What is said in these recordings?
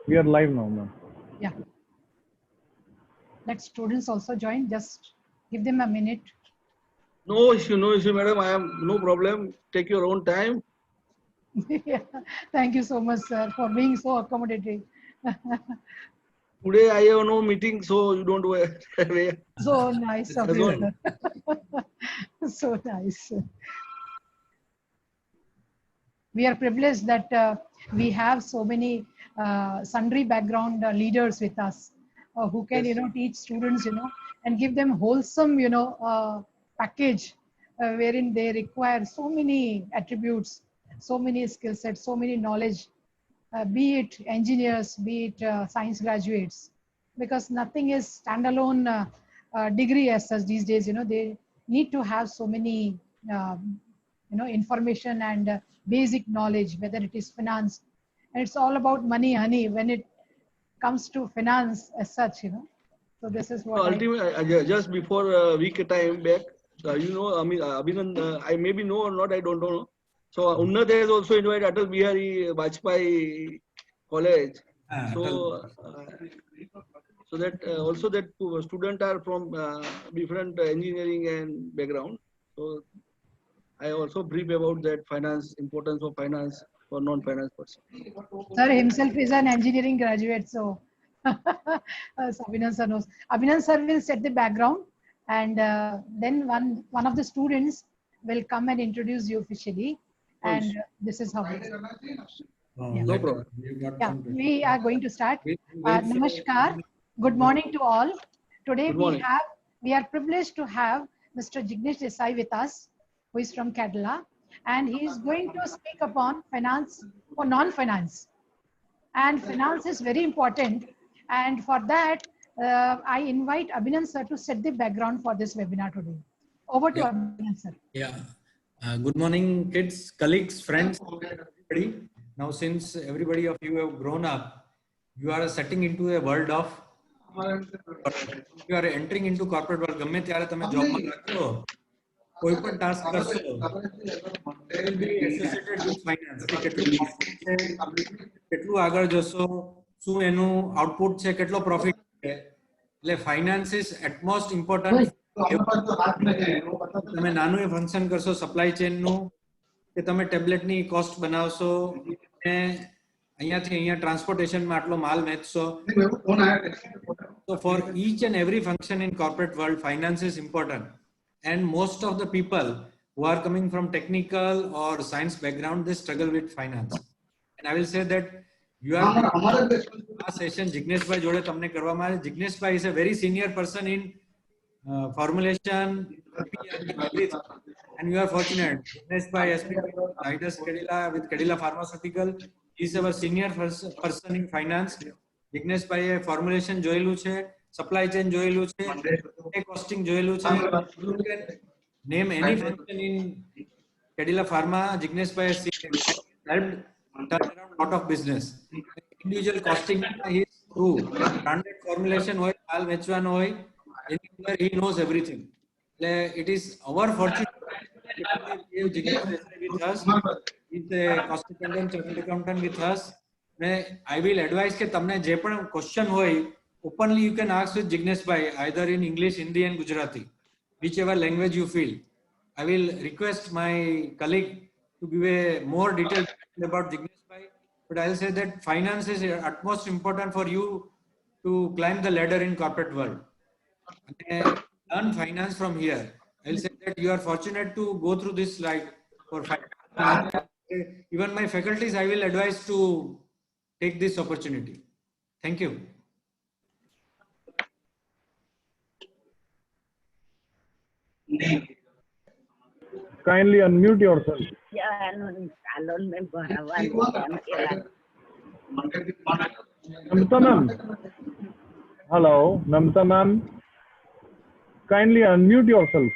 We are live now, ma'am. Yeah. Let students also join. Just give them a minute. No issue, madam. I am no problem. Take your own time. Yeah. Thank you so much, sir, for being so accommodating. Today I have no meeting, so you don't worry. So nice of That's you, all. sir. So nice. We are privileged that we have so many sundry background leaders with us who can, Yes. teach students, and give them wholesome, package wherein they require so many attributes, so many skill sets, so many knowledge, be it engineers, be it science graduates, because nothing is standalone degree as such these days. They need to have so many information and basic knowledge, whether it is finance, and it's all about money, honey, when it comes to finance as such. So this is what I. Ultimately, just before a week time back, I mean, Abhinand, I maybe know or not, I don't know. So Unnat has also invited Atal Bihari Vajpayee College. So, so that also that students are from different engineering and background. So I also brief about that finance, importance of finance for non-finance person. Sir himself is an engineering graduate, so Abhinand sir knows. Abhinand sir will set the background, and then one of the students will come and introduce you officially, and this is how. Yeah. No problem. Yeah, we are going to start. Wait for Namaskar. Good morning to all. Today Good morning. we are privileged to have Mr. Jignesh Desai with us, who is from Kerala, and he is going to speak upon finance or non-finance. And finance is very important. And for that, I invite Abhinand sir to set the background for this webinar today. Over to Yeah. Abhinand sir. Yeah. Good morning, kids, colleagues, friends, everybody. Now, since everybody of you have grown up, you are setting into a world of. You are entering into corporate world. ગમે ત્યારે તમે જોબમાં લાગશો, કોઈ પણ task કરશો, will be associated with finance. કે કેટલું profit છે, કેટલું આગળ જશો, શું એનું આઉટપુટ છે, કેટલો પ્રોફિટ છે. એટલે ફાઇનાન્સ ઇઝ એટમોસ્ટ ઇમ્પોર્ટન્ટ. તમે નાનું એ ફંક્શન કરશો સપ્લાય ચેનનું, કે તમે ટેબ્લેટની કોસ્ટ બનાવશો અને અહીંયાથી અહીંયા ટ્રાન્સપોર્ટેશનમાં આટલો માલ વેચશો. So for each and every function in corporate world, finance is important. And most of the people who are coming from technical or science background, they struggle with finance. And I will say that you are last session Jignesh bhai jode tamne karvama આવે. Jignesh bhai is a very senior person in formulation, everything. And you are fortunate. Jignesh bhai has been Zydus Cadila with Cadila Pharmaceutical. He is our senior person in finance. Jignesh bhai A formulation જોયેલું છે, supply chain જોયેલું છે, costing જોયેલું છે. You can name any function in Cadila Pharma. Jignesh bhai has helped turn around a lot of business. Individual costing he is through. Branded formulation હોય, માલ વેચવાનો હોય, anywhere he knows everything. It is our fortune to Jignesh Desai with us. He is a cost accountant, chartered accountant with us. I will advise કે તમને જે પણ question હોય, openly you can ask with Jignesh bhai, either in English, Hindi and Gujarati, whichever language you feel. I will request my colleague to give a more detailed about Jignesh bhai, but I will say that finance is utmost important for you to climb the ladder in corporate world. Learn finance from here. I will say that you are fortunate to go through this slide for finance. Even my faculties, I will advise to take this opportunity. Thank you. Kindly unmute yourself. Namita ma'am. Hello, Namita ma'am. Kindly unmute yourself.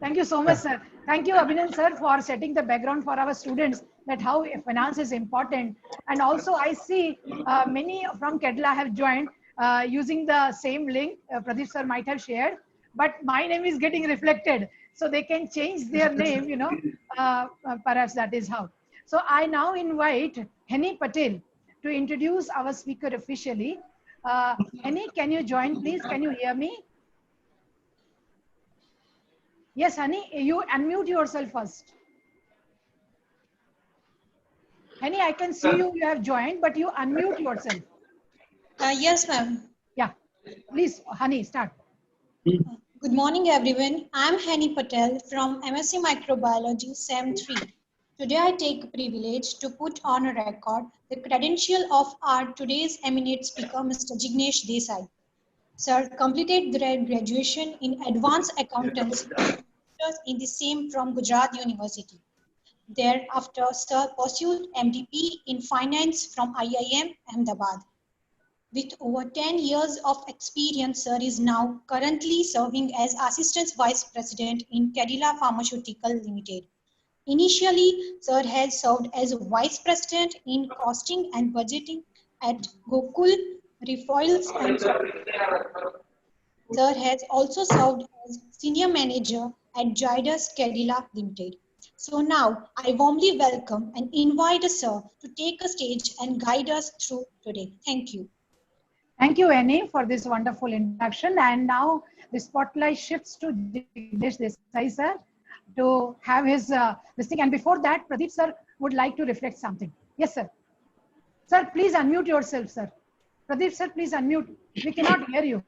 Thank you so much, sir. Thank you, Abhinand sir, for setting the background for our students that how finance is important. And also, I see many from Kerala have joined using the same link Pradeep sir might have shared, but my name is getting reflected, so they can change their name. Perhaps that is how. So I now invite Henny Patel to introduce our speaker officially. Henny, can you join, please? Can you hear me? Yes, Henny, you unmute yourself first. Henny, I can see you have joined, but you unmute yourself. Yes, ma'am. Yeah, please, Honey, start. Good morning, everyone. I'm Hani Patel from MSc Microbiology, SEM 3. Today, I take a privilege to put on a record the credential of our today's eminent speaker, Mr. Jignesh Desai. Sir completed graduation in Advanced Accountancy in the same from Gujarat University. Thereafter, Sir pursued MDP in Finance from IIM Ahmedabad. With over 10 years of experience, Sir is now currently serving as Assistant Vice President in Cadila Pharmaceutical Limited. Initially, Sir has served as Vice President in Costing and Budgeting at Gokul Refoils and Sir has also served as Senior Manager at Zydus Cadila Limited. So now, I warmly welcome and invite Sir to take a stage and guide us through today. Thank you. Thank you, Annie, for this wonderful introduction. And now the spotlight shifts to Jignesh Desai, sir, to have his this thing. And before that, Pradeep, sir, would like to reflect something. Yes, sir. Sir, please unmute yourself, sir. Pradeep, sir, please unmute. We cannot hear you.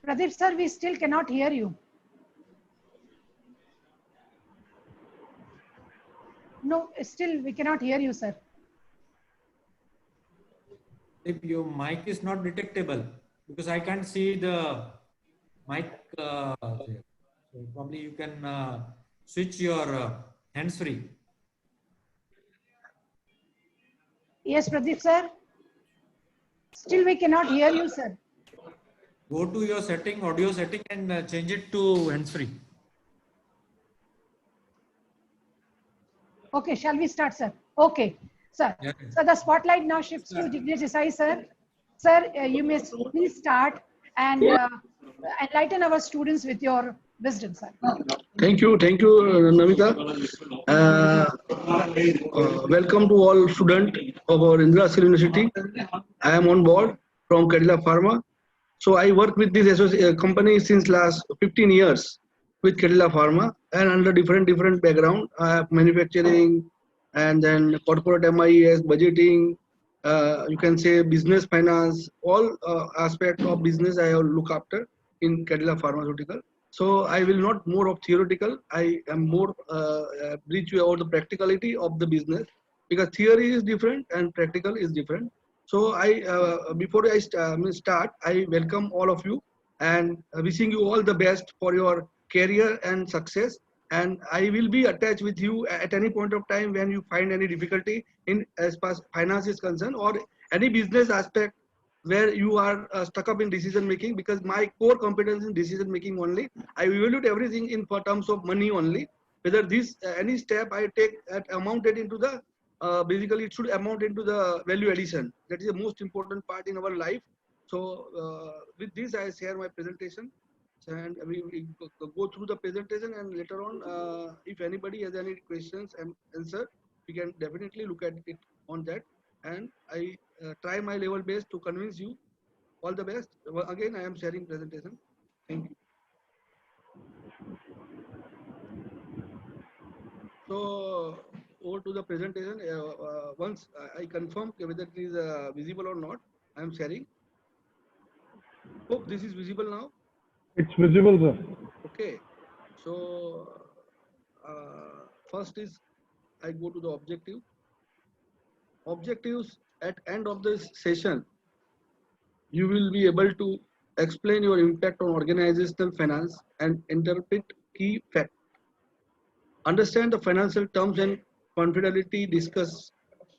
Pradeep, sir, we still cannot hear you. No, still we cannot hear you, sir. If your mic is not detectable, because I can't see the mic there. So probably you can switch your hands-free. Yes, Pradeep, sir. Still we cannot hear you, sir. Go to your setting, audio setting, and change it to hands-free. Okay, shall we start, sir? Okay, sir. Yeah. So the spotlight now shifts to Jignesh Desai, sir. Sir, you may please start and enlighten our students with your wisdom, sir. Thank you, Namita. Welcome to all students of our Indira Seal University. I am on board from Cadila Pharma. So I work with this company since last 15 years with Cadila Pharma and under different background. I have manufacturing and then corporate MIS, budgeting, you can say business finance, all aspects of business I have look after in Cadila Pharmaceutical. So I will not more of theoretical. I am more brief you about the practicality of the business because theory is different and practical is different. So before I start, I welcome all of you and wishing you all the best for your career and success. And I will be attached with you at any point of time when you find any difficulty in as far as finance is concerned or any business aspect where you are stuck up in decision making, because my core competence in decision making only. I evaluate everything in terms of money only. Whether this any step I take that amounted into the basically it should amount into the value addition. That is the most important part in our life. So with this I share my presentation and we go through the presentation, and later on if anybody has any questions and answer, we can definitely look at it on that. And I try my level best to convince you. All the best. Again, I am sharing presentation. Thank you. So over to the presentation. Once I confirm whether it is visible or not, I am sharing. Hope this is visible now. It's visible, sir. Okay. So first is I go to the objective. Objectives at end of this session, you will be able to explain your impact on organizational finance and interpret key facts. Understand the financial terms and confidentiality, discuss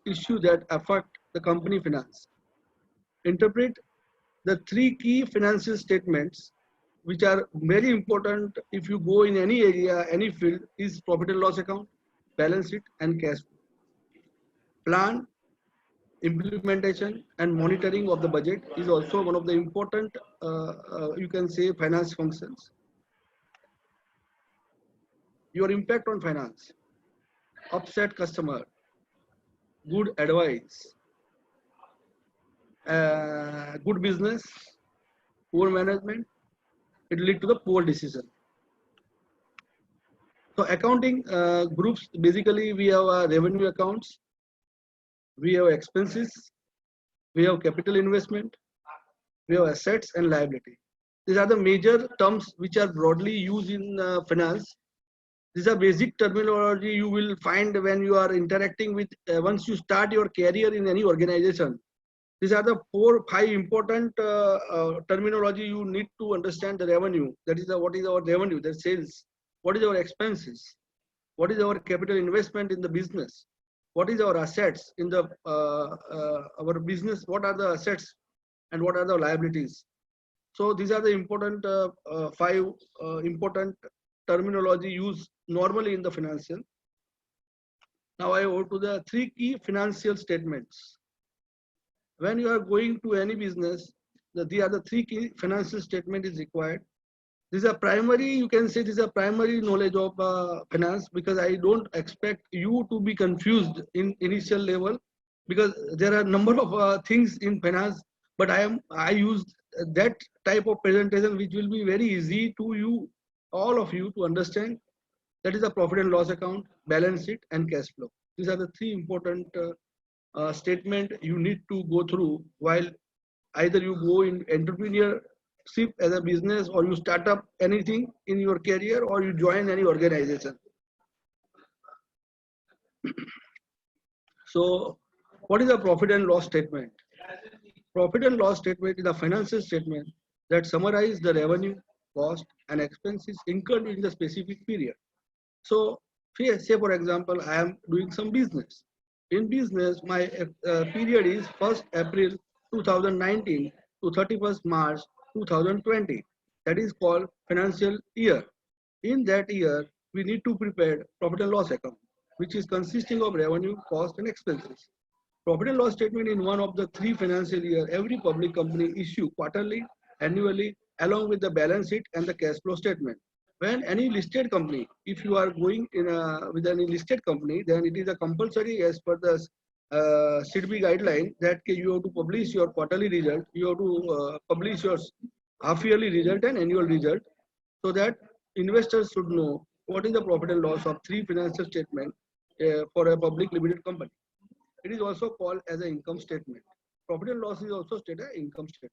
issues that affect the company finance. Interpret the three key financial statements which are very important if you go in any area, any field, is profit and loss account, balance sheet and cash flow. Plan, implementation and monitoring of the budget is also one of the important you can say finance functions. Your impact on finance. upset customer, good advice, good business, poor management, it lead to the poor decision. So accounting groups, basically we have revenue accounts, we have expenses, we have capital investment, we have assets and liability. These are the major terms which are broadly used in finance. These are basic terminology you will find when you are interacting with, once you start your career in any organization. These are the 4 or 5 important terminology you need to understand the revenue. That is what is our revenue, the sales. What is our expenses? What is our capital investment in the business? What is our assets in the our business? What are the assets and what are the liabilities? So these are the important 5 important terminology used normally in the financial. Now I go to the 3 key financial statements. When you are going to any business, these are the 3 key financial statement is required. These are primary, you can say this is a primary knowledge of finance, because I don't expect you to be confused in initial level, because there are a number of things in finance, but I use that type of presentation which will be very easy to you, all of you to understand. That is the profit and loss account, balance sheet and cash flow. These are the 3 important statement you need to go through while either you go in entrepreneurship as a business, or you start up anything in your career, or you join any organization. So what is a profit and loss statement? Profit and loss statement is a financial statement that summarizes the revenue, cost and expenses incurred in the specific period. So say for example, I am doing some business. In business, my period is 1st April 2019 to 31st March 2020. That is called financial year. In that year, we need to prepare profit and loss account, which is consisting of revenue, cost and expenses. Profit and loss statement in one of the 3 financial year, every public company issue quarterly, annually, along with the balance sheet and the cash flow statement. When any listed company, if you are going in with any listed company, then it is a compulsory as per the SIDBI guideline that you have to publish your quarterly result, you have to publish your half yearly result and annual result, so that investors should know what is the profit and loss of 3 financial statement for a public limited company. It is also called as an income statement. Profit and loss is also stated as income statement.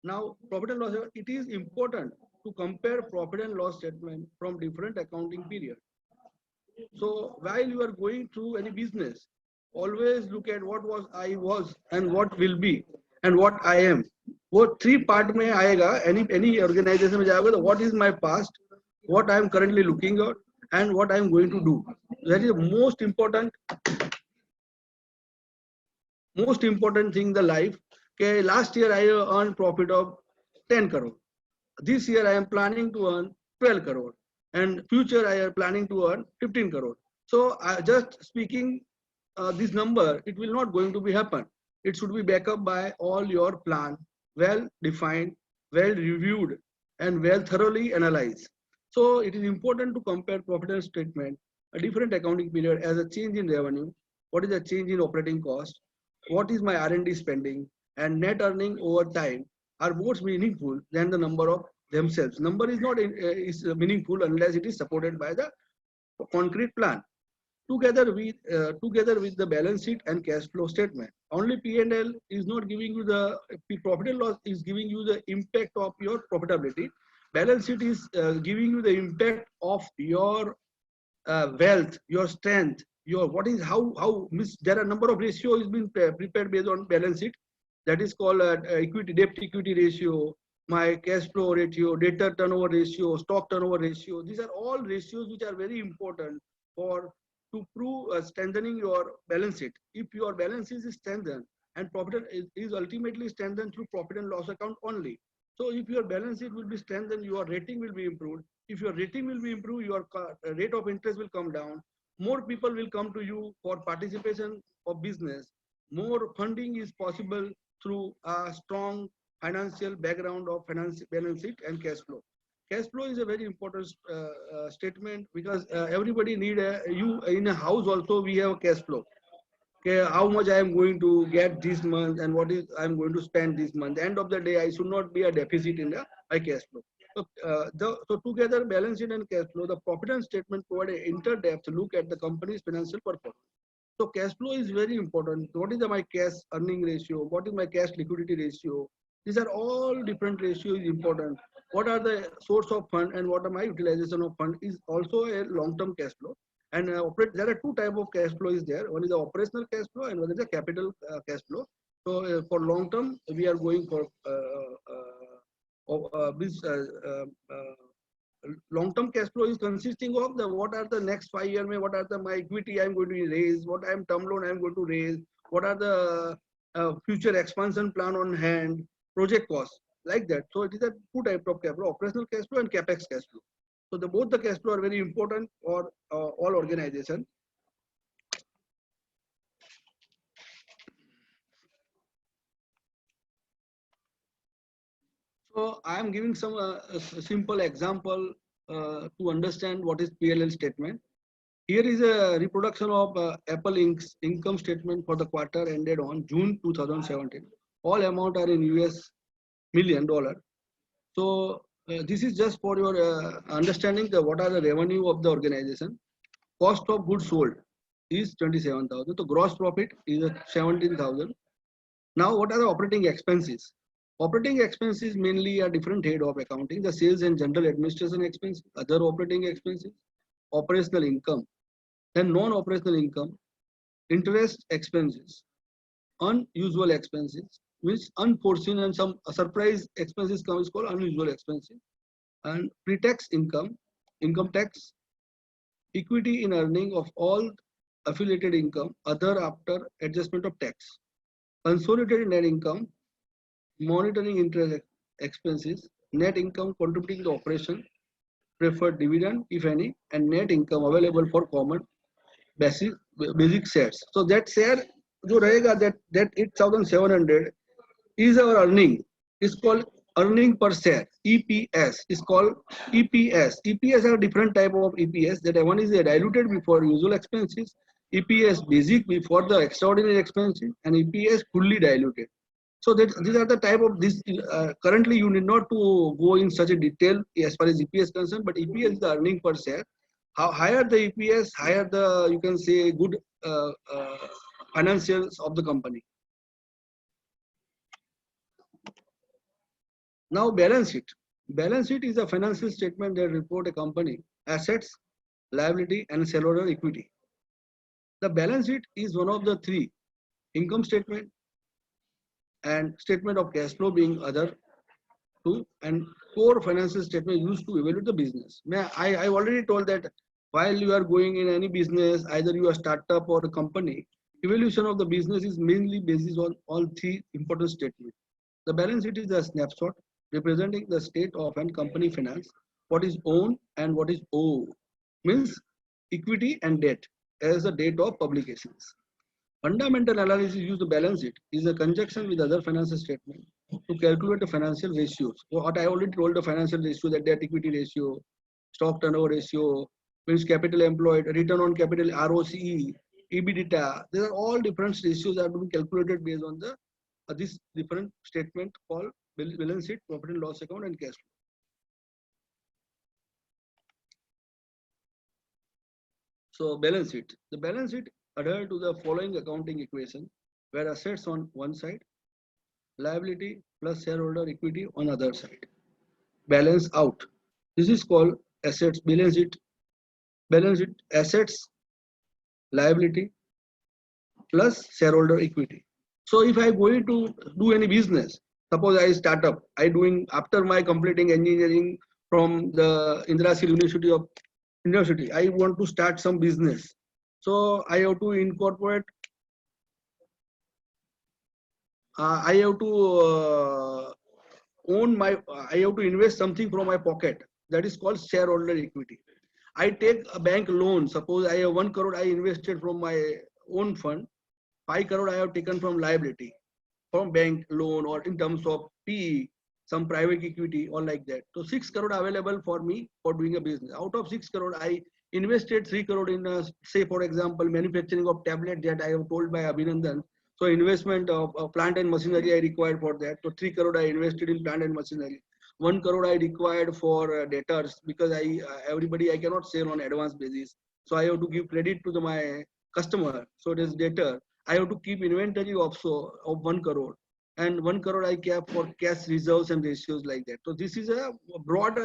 Now, profit and loss, it is important to compare profit and loss statement from different accounting period. So while you are going through any business, always look at what I was and what will be and what I am. वो 3 part में आएगा, any organization में जाएगा, तो what is my past, what I am currently looking at and what I am going to do. That is the most important thing in the life. Okay, last year I earned profit of 10 crore. This year I am planning to earn 12 crore. And future I am planning to earn 15 crore. So just speaking this number, it will not going to be happen. It should be backed up by all your plan, well defined, well reviewed, and well thoroughly analyzed. So it is important to compare profit and statement, a different accounting period, as a change in revenue, what is the change in operating cost, what is my R&D spending, and net earning over time are more meaningful than the number of themselves. Number is not is meaningful unless it is supported by the concrete plan. Together with the balance sheet and cash flow statement. Only P&L is not giving you the profit and loss, is giving you the impact of your profitability. Balance sheet is giving you the impact of your wealth, your strength, your what is how there are a number of ratios been prepared based on balance sheet. That is called equity, debt equity ratio, my cash flow ratio, debtor turnover ratio, stock turnover ratio. These are all ratios which are very important to prove strengthening your balance sheet. If your balance sheet is strengthened, and profit is ultimately strengthened through profit and loss account only. So if your balance sheet will be strengthened, your rating will be improved. If your rating will be improved, your rate of interest will come down. More people will come to you for participation of business. More funding is possible through a strong financial background of balance sheet and cash flow. cash flow is a very important statement because everybody need you in a house also we have a cash flow. Okay, how much I am going to get this month and what is I am going to spend this month. End of the day, I should not be a deficit in my cash flow. So together, balance sheet and cash flow, the profit and statement provide an inter-depth look at the company's financial performance. So cash flow is very important. What is my cash earning ratio? What is my cash liquidity ratio? These are all different ratios important. What are the source of fund and what are my utilization of fund is also a long-term cash flow. And there are two types of cash flow is there. One is the operational cash flow and one is the capital cash flow. So for long term, we are going for this long-term cash flow is consisting of the what are the next 5 years, what are the my equity I'm going to raise, what I'm term loan I'm going to raise, what are the future expansion plan on hand, project costs like that. So it is a two types of cash flow: operational cash flow and capex cash flow. So both the cash flow are very important for all organizations. So I am giving some simple example to understand what is PLL statement. Here is a reproduction of Apple Inc.'s income statement for the quarter ended on June 2017. All amount are in US $1 million. So this is just for your understanding what are the revenue of the organization. Cost of goods sold is 27,000. So gross profit is 17,000. Now what are the operating expenses? Operating expenses mainly are different head of accounting, the sales and general administration expenses, other operating expenses, operational income, then non-operational income, interest expenses, unusual expenses, which unforeseen and some surprise expenses come is called unusual expenses, and pre-tax income, income tax, equity in earning of all affiliated income, other after adjustment of tax, consolidated net income, monitoring interest expenses, net income contributing to operation, preferred dividend if any, and net income available for common basic shares. So that share जो रहेगा that 8,700 is our earning. Is called earning per share. EPS is called EPS. EPS are different type of EPS. That one is a diluted before usual expenses, EPS basic before the extraordinary expenses, and EPS fully diluted. So that these are the type of this. Currently, you need not to go in such a detail as far as EPS concerned, but EPS is the earning per share. How higher the EPS, higher the you can say good financials of the company. Now balance sheet. Balance sheet is a financial statement that report a company assets, liability, and shareholder equity. The balance sheet is one of the three: income statement and statement of cash flow being other two, and core financial statement used to evaluate the business. I already told that while you are going in any business, either you are startup or a company, evaluation of the business is mainly based on all three important statements. The balance sheet is a snapshot representing the state of an company finance, what is owned and what is owed, means equity and debt as the date of publications. Fundamental analysis use the balance sheet is a conjunction with other financial statement to calculate the financial ratios. So what I already told the financial ratio, that debt equity ratio, stock turnover ratio, means capital employed, return on capital, ROCE, EBITDA. These are all different ratios that are to be calculated based on the this different statement called balance sheet, profit and loss account, and cash flow. So balance sheet. The balance sheet adhere to the following accounting equation, where assets on one side, liability plus shareholder equity on other side. Balance out. This is called assets balance sheet. Balance sheet assets, liability plus shareholder equity. So if I going to do any business, suppose I start up, I doing after my completing engineering from the Indrasil University, I want to start some business. So I have to incorporate, I have to own my, I have to invest something from my pocket. That is called shareholder equity. I take a bank loan. Suppose I have 1 crore I invested from my own fund. 5 crore I have taken from liability, from bank loan or in terms of PE. some private equity or like that. So 6 crore available for me for doing a business. Out of 6 crore, I invested 3 crore in, say for example, manufacturing of tablet that I have told by Abhinandan. So investment of plant and machinery I required for that. So 3 crore I invested in plant and machinery. 1 crore I required for debtors because everybody I cannot sell on advance basis. So I have to give credit to my customer. So it is debtor. I have to keep inventory also of 1 crore. And 1 crore I kept for cash reserves and ratios like that. So this is a broad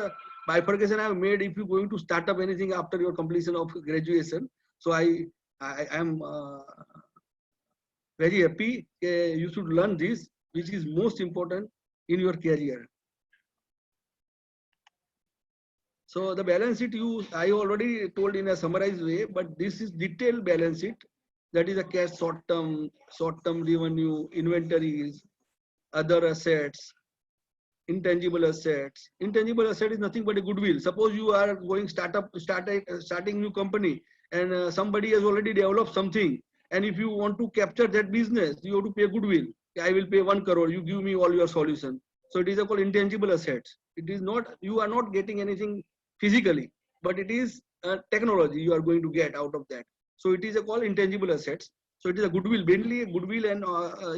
bifurcation I have made if you're going to start up anything after your completion of graduation. So I am very happy you should learn this, which is most important in your career. So the balance sheet I already told in a summarized way, but this is detailed balance sheet. That is a cash short-term revenue, inventories, other assets, intangible assets. Intangible asset is nothing but a goodwill. Suppose you are going starting new company and somebody has already developed something. And if you want to capture that business, you have to pay goodwill. I will pay 1 crore. You give me all your solution. So it is called intangible assets. It is not, you are not getting anything physically, but it is technology you are going to get out of that. So it is called intangible assets. So it is a goodwill, mainly goodwill and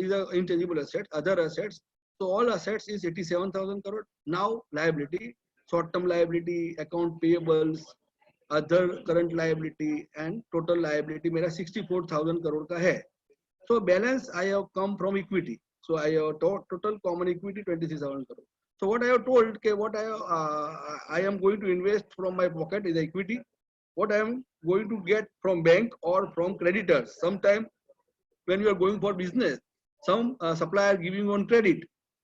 is a intangible asset, other assets. So all assets is 87,000 crore. Now liability, short-term liability, account payables, other current liability and total liability मेरा 64,000 crore का है. So balance I have come from equity. So I have total common equity 23,000 crore. So what I have told, what I am going to invest from my pocket is equity. What I am going to get from bank or from creditors. Sometime when you are going for business, some supplier giving on credit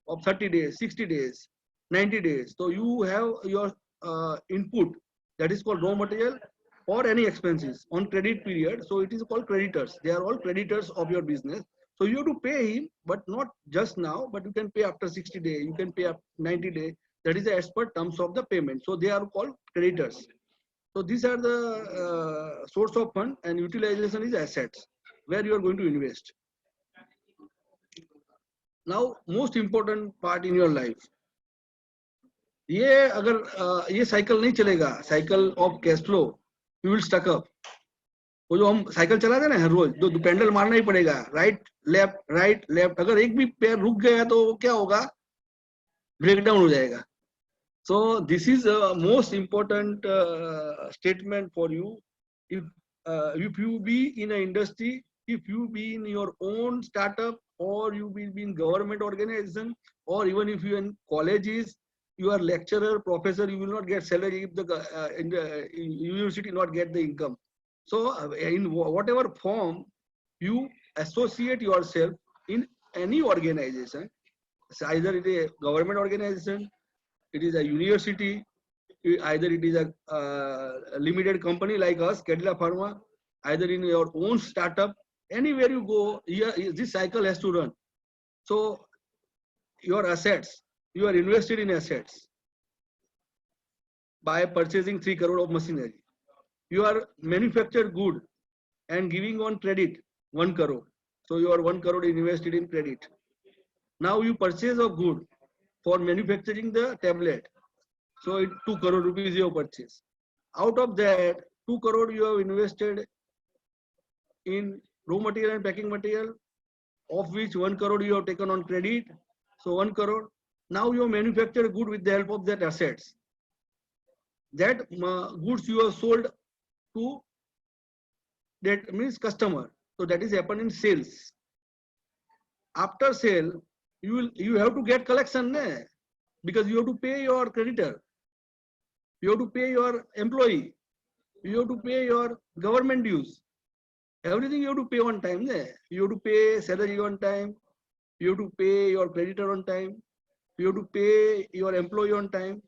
of 30 days, 60 days, 90 days. So you have your input that is called raw material or any expenses on credit period. So it is called creditors. They are all creditors of your business. So you have to pay him, but not just now, but you can pay after 60 days, you can pay up 90 days. That is as per terms of the payment. So they are called creditors. So these are the source of fund, and utilization is assets where you are going to invest. Now, most important part in your life. ये अगर ये cycle नहीं चलेगा, cycle of cash flow, you will stuck up. वो जो हम cycle चलाते हैं ना हर रोज, दो पेंडल मारना ही पड़ेगा, राइट लेफ्ट. अगर एक भी पैर रुक गया तो क्या होगा, ब्रेक डाउन हो जाएगा. So this is a most important statement for you. If you be in an industry, if you be in your own startup, or you will be in government organization, or even if you are in colleges, you are lecturer, professor, you will not get salary if in the university not get the income. So in whatever form you associate yourself in any organization, either it is a government organization, it is a university, either it is a limited company like us, Cadila Pharma, either in your own startup, anywhere you go, this cycle has to run. So your assets, you are invested in assets by purchasing 3 crore of machinery. You are manufactured good and giving on credit 1 crore. So you are 1 crore invested in credit. Now you purchase a good for manufacturing the tablet. So it 2 crore rupees you have purchased. Out of that, 2 crore you have invested in raw material and packing material, of which 1 crore you have taken on credit. So 1 crore. Now you have manufactured good with the help of that assets. That goods you have sold to, that means customer. So that is happened in sales. After sale, you have to get collection, because you have to pay your creditor, you have to pay your employee, you have to pay your government dues. Everything you have to pay on time. You have to pay salary on time, you have to pay your creditor on time, you have to pay your employee on time,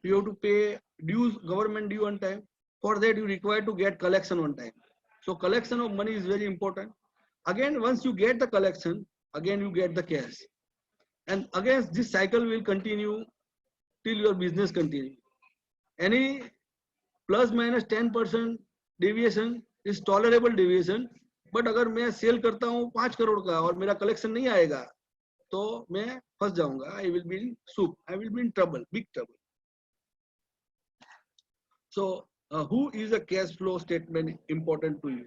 you have to pay dues, government due on time. For that you require to get collection on time. So collection of money is very important. Again, once you get the collection, again you get the cash. And again, this cycle will continue till your business continue. Any plus minus 10% deviation is tolerable deviation. But अगर मैं cell करता हूँ 5 करोड़ का और मेरा collection नहीं आएगा, तो मैं फंस जाऊंगा. I will be in soup. I will be in trouble, big trouble. So who is a cash flow statement important to you?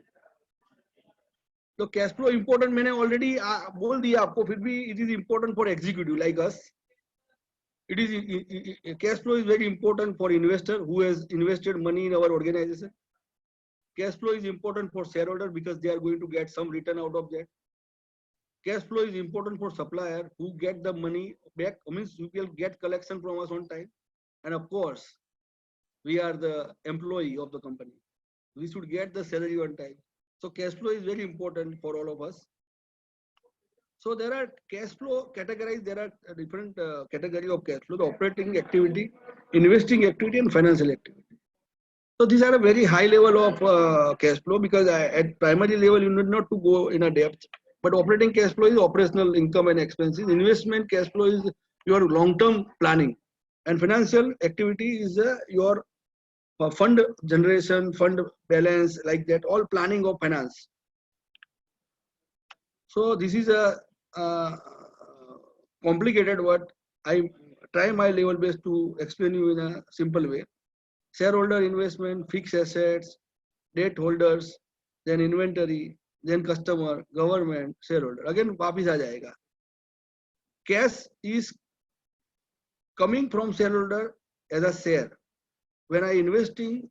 तो कैश फ्लो इंपॉर्टेंट मैंने ऑलरेडी बोल दिया आपको, फिर भी it is important for executive like us. It is cash flow is very important for investor who has invested money in our organization. Cash flow is important for shareholder because they are going to get some return out of that. Cash flow is important for supplier who get the money back, means you will get collection from us on time. And of course, we are the employee of the company. We should get the salary on time. So cash flow is very important for all of us. So there are cash flow categorized. There are different category of cash flow: the operating activity, investing activity, and financial activity. So these are a very high level of cash flow because at primary level you need not to go in a depth. But operating cash flow is operational income and expenses. Investment cash flow is your long-term planning, and financial activity is your fund generation, fund balance, like that. All planning of finance. So this is a complicated word. I try my level best to explain you in a simple way. Shareholder investment, fixed assets, debt holders, then inventory, then customer, government, shareholder. Again, वापिस आ जाएगा. Cash is coming from shareholder as a share. When I investing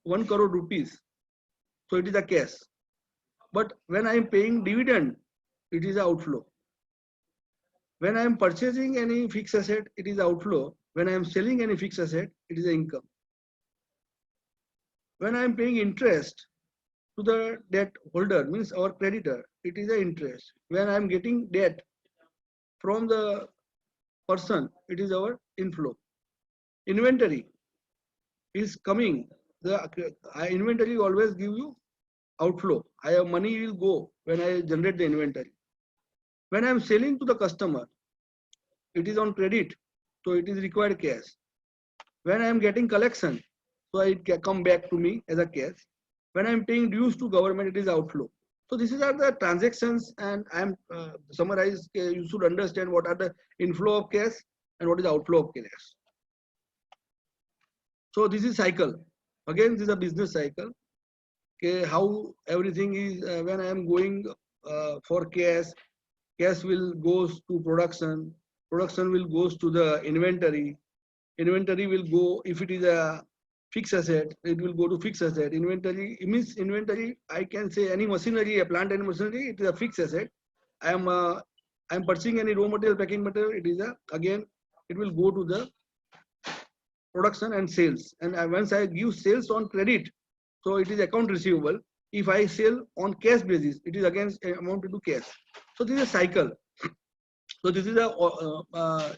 1 crore rupees, so it is a cash. But when I am paying dividend, it is an outflow. When I am purchasing any fixed asset, it is outflow. When I am selling any fixed asset, it is income. When I am paying interest to the debt holder, means our creditor, it is an interest. When I am getting debt from the person, it is our inflow. Inventory is coming. The inventory always give you outflow. I have money will go when I generate the inventory. When I am selling to the customer, it is on credit, so it is required cash. When I am getting collection, so it can come back to me as a cash. When I am paying dues to government, it is outflow. So these are the transactions, and I am summarized. You should understand what are the inflow of cash and what is the outflow of cash. So this is cycle. Again, this is a business cycle. Okay, how everything is when I am going for cash. Cash will goes to production. Production will goes to the inventory. Inventory will go, if it is a fixed asset, it will go to fixed asset. Inventory means inventory. I can say any machinery, a plant and machinery, it is a fixed asset. I am purchasing any raw material, packing material. It is again it will go to the production and sales. And once I give sales on credit, so it is account receivable. If I sell on cash basis, it is again amounted to cash. So this is a cycle. So this is a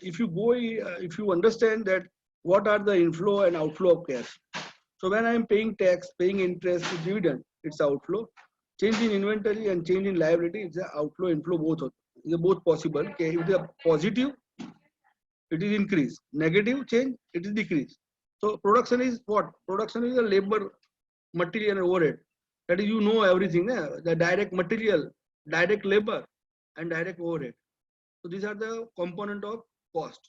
if you understand that what are the inflow and outflow of cash. So when I am paying tax, paying interest, dividend, it's outflow. Change in inventory and change in liability, it's a outflow, inflow, both possible. Okay, if it is a positive, it is increase. Negative change, it is decrease. So production is what? Production is a labor, material and overhead. That is, you know everything, the direct material, direct labor and direct overhead. So these are the component of cost.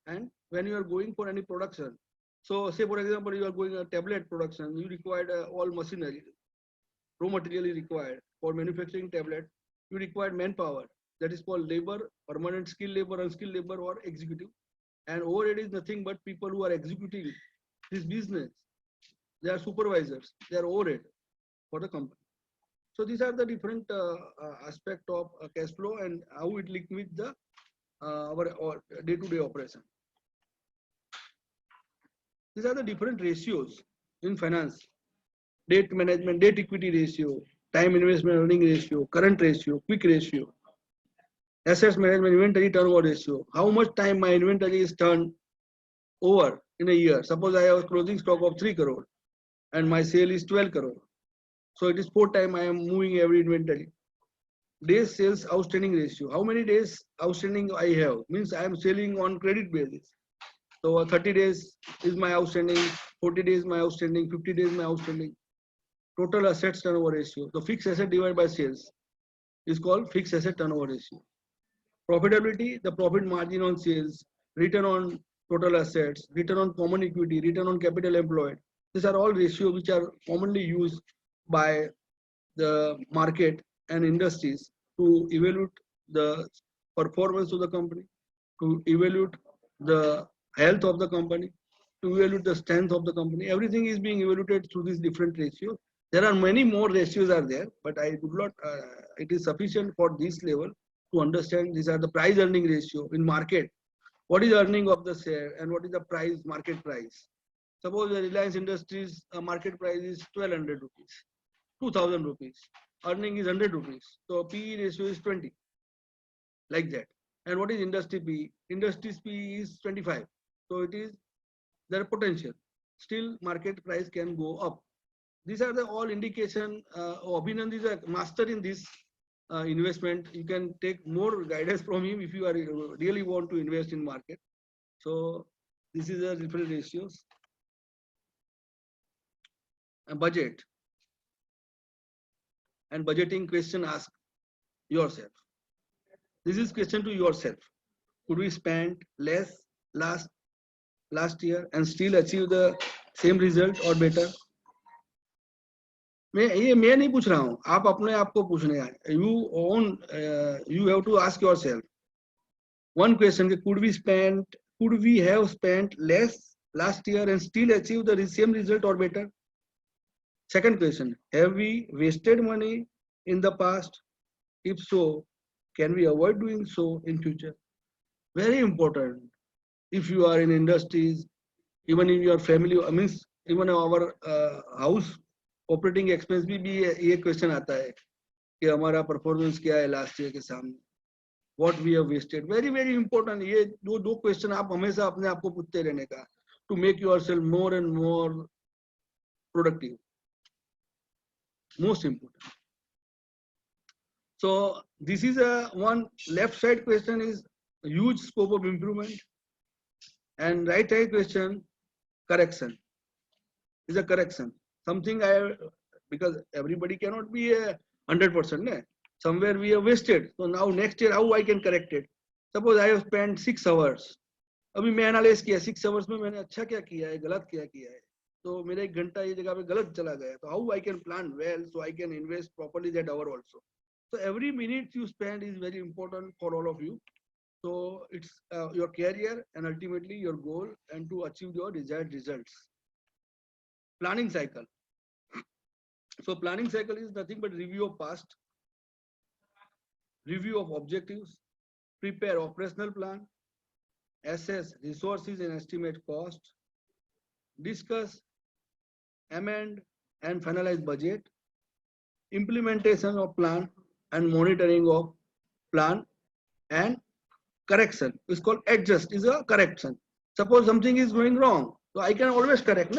And when you are going for any production, so say for example, you are going a tablet production, you require all machinery, raw material is required. For manufacturing tablet, you require manpower. That is called labor, permanent skilled labor, unskilled labor, or executive. And overhead is nothing but people who are executing this business. They are supervisors, they are overhead for the company. So these are the different aspect of cash flow and how it link with the our day-to-day operation. These are the different ratios in finance: debt management, debt equity ratio, time investment earning ratio, current ratio, quick ratio, assets management, inventory turnover ratio. How much time my inventory is turned over in a year? Suppose I have a closing stock of 3 crore and my sale is 12 crore. So it is 4 times I am moving every inventory. Days sales outstanding ratio. How many days outstanding I have? Means I am selling on credit basis. So 30 days is my outstanding, 40 days my outstanding, 50 days my outstanding. Total assets turnover ratio. The fixed asset divided by sales is called fixed asset turnover ratio. Profitability, the profit margin on sales, return on total assets, return on common equity, return on capital employed. These are all ratios which are commonly used by the market and industries to evaluate the performance of the company, to evaluate the health of the company, to evaluate the strength of the company. Everything is being evaluated through these different ratios. There are many more ratios are there, but I would not, it is sufficient for this level to understand these are the price earning ratio in market. What is earning of the share and what is the price, market price? Suppose the Reliance Industries market price is 1200 rupees, 2000 rupees. Earning is 100 rupees. So PE ratio is 20, like that. And what is industry PE? Industry's PE is 25. So it is their potential. Still market price can go up. These are the all indication. Abhinand is a master in this investment. You can take more guidance from him if you are really want to invest in market. So this is the different ratios. A budget and budgeting question, ask yourself. This is question to yourself. Could we spend less last year and still achieve the same result or better? मैं नहीं पूछ रहा हूं, आप अपने आप को पूछने आए. You have to ask yourself one question: could we have spent less last year and still achieve the same result or better? Second question: have we wasted money in the past? If so, can we avoid doing so in future? Very important. If you are in industries, even in your family, means even our house operating expense भी ये question आता है कि हमारा performance क्या है last year के सामने, what we have wasted. Very very important. ये दो क्वेश्चन आप हमेशा अपने आप को पूछते रहने का, to make yourself more and more productive. Most important. So this is a one left side question is huge scope of improvement, and right side question correction is a correction. Something because everybody cannot be a 100%. Somewhere we have wasted. So now next year how I can correct it? Suppose I have spent 6 hours. अभी मैं analyse किया 6 hours में मैंने अच्छा क्या किया है, गलत क्या किया है, तो मेरा 1 घंटा ये जगह पे गलत चला गया, तो how I can plan well so I can invest properly that hour also. So every minute you spend is very important for all of you. So it's your career and ultimately your goal and to achieve your desired results. Planning cycle. So planning cycle is nothing but review of past, review of objectives, prepare operational plan, assess resources and estimate cost, discuss, amend and finalize budget, implementation of plan and monitoring of plan, and correction is called adjust, is a correction. Suppose something is going wrong, so I can always correct.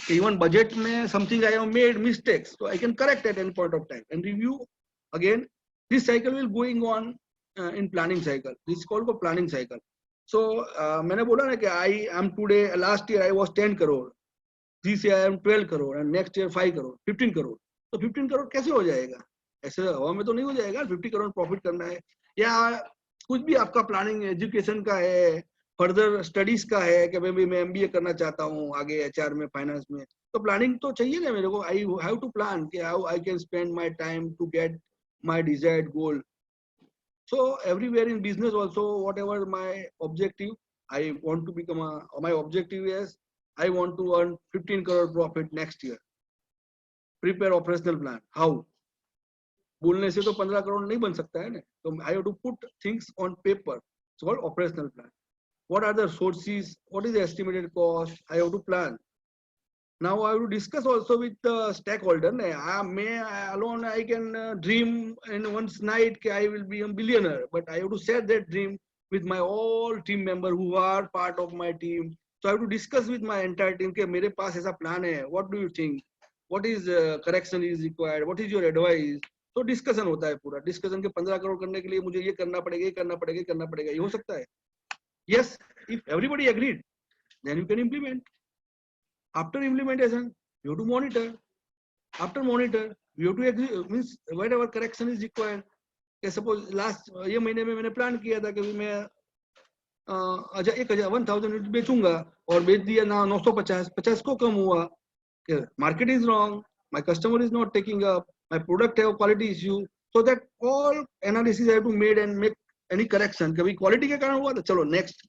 Even budget mein something I have made mistakes, so I can correct at any point of time and review again. This cycle will going on in planning cycle. This is called the planning cycle. So मैंने बोला ना कि I am today, last year I was 10 crore, this year I am 12 crore and next year 5 crore, 15 crore. तो 15 crore कैसे हो जाएगा? ऐसे हवा में तो नहीं हो जाएगा. 50 crore प्रॉफिट करना है या कुछ भी आपका प्लानिंग एजुकेशन का है, फर्दर स्टडीज का है कि भाई मैं एमबीए करना चाहता हूँ आगे एचआर में, फाइनेंस में, तो प्लानिंग तो चाहिए ना मेरे को. आई हैव टू प्लान कि how I can spend my time to get my desired goal. So everywhere in business also, whatever my objective, I want to become my objective is I want to earn 15 crore profit next year. Prepare operational plan. How? बोलने से तो 15 crore नहीं बन सकता है ना. So I have to put things on paper. It's called operational plan. What are the sources? What is the estimated cost? I have to plan. Now I will discuss also with the stakeholder. May alone I can dream in one night I will be a billionaire, but I have to share that dream with my all team member who are part of my team. So I have to discuss with my entire team कि मेरे पास ऐसा plan है. What do you think? What is correction is required? What is your advice? So discussion होता है पूरा. Discussion के 15 crore करने के लिए मुझे ये करना पड़ेगा, ये करना पड़ेगा, ये करना पड़ेगा. ये हो सकता है. Yes, if everybody agreed, then you can implement. After implementation, you have to monitor. After monitor, you have to agree, means whatever correction is required, कि सपोज लास्ट ये महीने में मैंने प्लान किया था कि मैं 1000 यूनिट बेचूंगा और बेच दिया ना 950 को कम हुआ, market is wrong, my customer is not taking up, my product have quality issue, so that all analysis I have to made and make any correction. कभी quality के कारण हुआ तो चलो next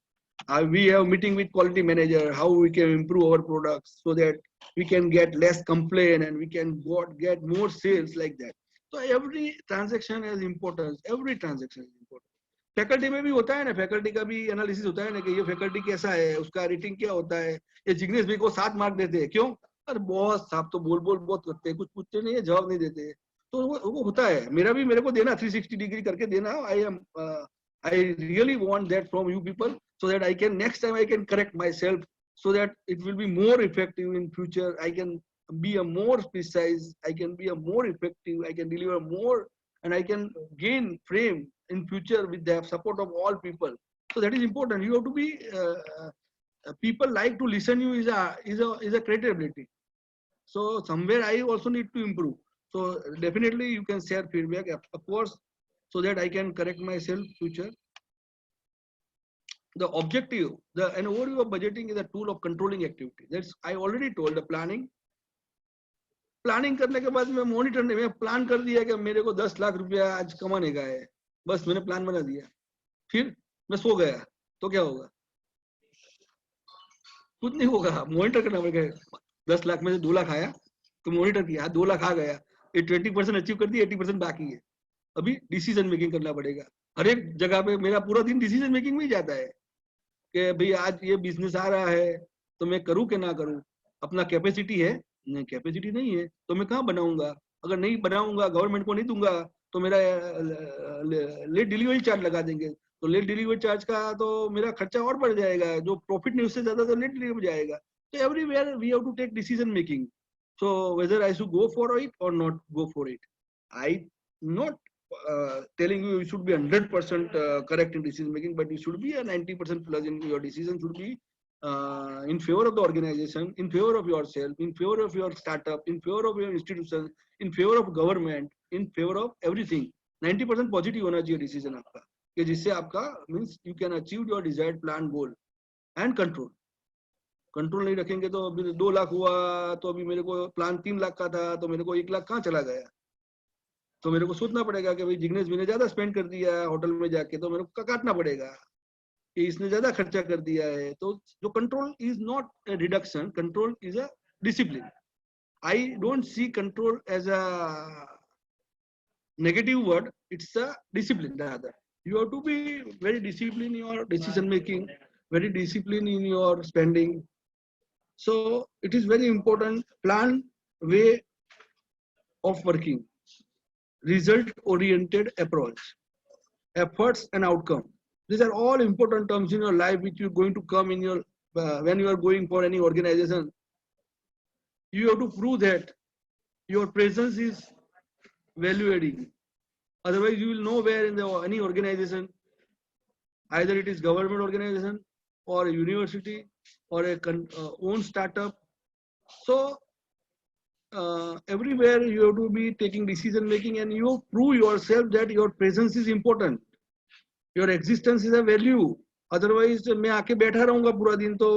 we have meeting with quality manager, how we can improve our products so that we can get less complaint and we can get more sales like that. So every transaction has importance, every transaction is important. Faculty में भी होता है ना, faculty का भी analysis होता है ना कि ये फैकल्टी कैसा है, उसका रेटिंग क्या होता है। ये जिग्नेश भाई को 7 मार्क देते हैं, क्यों? अरे बॉस साहब तो बोल बहुत करते हैं, कुछ पूछते नहीं है, जवाब नहीं देते हैं, तो वो होता है। मेरे को देना 360 डिग्री करके देना। I really want that from you people so that I can next time I can correct myself so that it will be more effective in future. I can be a more precise, I can be a more effective, I can deliver more, and I can gain frame in future with the support of all people. So that is important. You have to be people like to listen you is a credibility. So somewhere I also need to improve. So definitely you can share feedback, of course, so that I can correct myself future. The objective, an overview of budgeting is a tool of controlling activity. That's I already told. The planning करने के बाद मैं monitor नहीं, मैं plan कर दिया कि मेरे को 10 लाख रुपया आज कमाने का है, बस मैंने प्लान बना दिया, फिर मैं सो गया, तो क्या होगा? कुछ नहीं होगा। मॉनिटर करना पड़ेगा। 10 लाख में से 2 लाख आया तो मॉनिटर किया, 2 लाख आ गया, ये 20% अचीव कर दिया, 80% बाकी है। अभी डिसीजन मेकिंग करना पड़ेगा। हर एक जगह पे मेरा पूरा दिन डिसीजन मेकिंग में ही जाता है कि भाई आज ये बिजनेस आ रहा है तो मैं करूं कि ना करूं। अपना कैपेसिटी है, नहीं कैपेसिटी नहीं है तो मैं कहाँ बनाऊंगा? अगर नहीं बनाऊंगा, गवर्नमेंट को नहीं दूंगा तो मेरा लेट डिलीवरी चार्ज लगा देंगे, तो लेट डिलीवरी चार्ज का तो मेरा खर्चा और बढ़ जाएगा, जो प्रॉफिट नहीं उससे ज्यादा तो लेट डिलीवरी जाएगा। तो everywhere we have to take decision making. So whether I should go for it or not go for it. I not telling you should be 100% correct in decision making, but you should be a 90% plus in your decision should be in favor of the organization, in favor of yourself, in favor of your startup, in favor of your institution, in favor of government, in favor of everything. 90% positive होना चाहिए decision आपका, कि जिससे आपका means you can achieve your desired plan goal and control नहीं रखेंगे तो अभी 2 लाख हुआ तो अभी मेरे को प्लान 3 लाख का था तो मेरे को 1 लाख कहाँ चला गया? तो मेरे को सोचना पड़ेगा कि भाई जिग्नेश भी ने ज्यादा स्पेंड कर दिया है होटल में जाके, तो मेरे को काटना पड़ेगा कि इसने ज्यादा खर्चा कर दिया है। तो जो control is not a reduction, control is a discipline. I don't see control as a negative word, it's a discipline rather. You have to be very disciplined in your decision making, very disciplined in your spending. So it is very important. Plan way of working, result oriented approach, efforts and outcome. These are all important terms in your life which you're going to come in your when you are going for any organization. You have to prove that your presence is value adding. Otherwise you will nowhere in any organization, either it is government organization or a university or a own startup. So everywhere you have to be taking decision making and you prove yourself that your presence is important, your existence is a value. Otherwise मैं आके बैठा रहूंगा पूरा दिन तो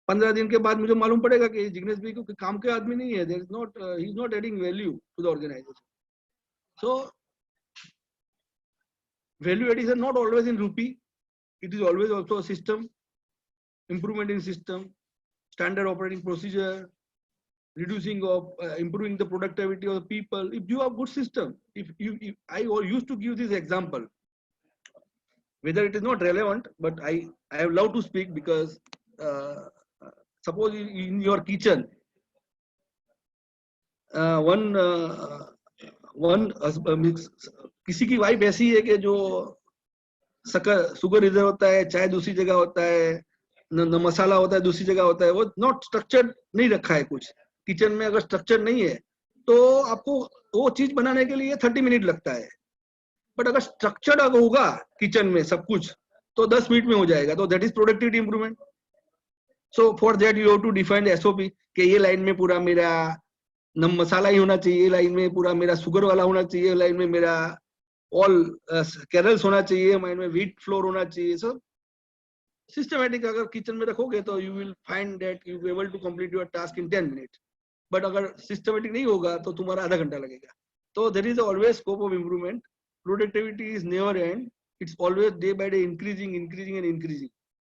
15 दिन के बाद मुझे मालूम पड़ेगा कि जिग्नेश भाई को काम के आदमी नहीं है, there is not he is not adding value to the organization. So value addition not always in rupee, it is always also a system, improvement in system, standard operating procedure, reducing of improving the productivity of the people. If you have good system, if I used to give this example, whether it is not relevant, but I have love to speak because suppose in your kitchen किसी की wife ऐसी है कि जो sugar इधर होता है, चाय दूसरी जगह होता है, न मसाला होता है दूसरी जगह होता है, वो नॉट स्ट्रक्चर्ड नहीं रखा है कुछ किचन में। अगर स्ट्रक्चर नहीं है तो आपको वो चीज बनाने के लिए 30 मिनट लगता है, बट अगर स्ट्रक्चर्ड होगा किचन में सब कुछ तो 10 मिनट में हो जाएगा। तो that is productivity improvement. So for that you have to define SOP कि ये लाइन में पूरा मेरा नम मसाला ही होना चाहिए, लाइन में पूरा मेरा शुगर वाला होना चाहिए, लाइन में मेरा ऑल कैरल्स होना चाहिए माइंड में, व्हीट फ्लोर होना चाहिए, सब सिस्टमेटिक अगर किचन में रखोगे तो you will find that you able to complete your task in 10 minute. But अगर सिस्टमेटिक नहीं होगा तो तुम्हारा आधा घंटा लगेगा। तो there is always scope of improvement, productivity is never end, it's always day by day increasing and increasing.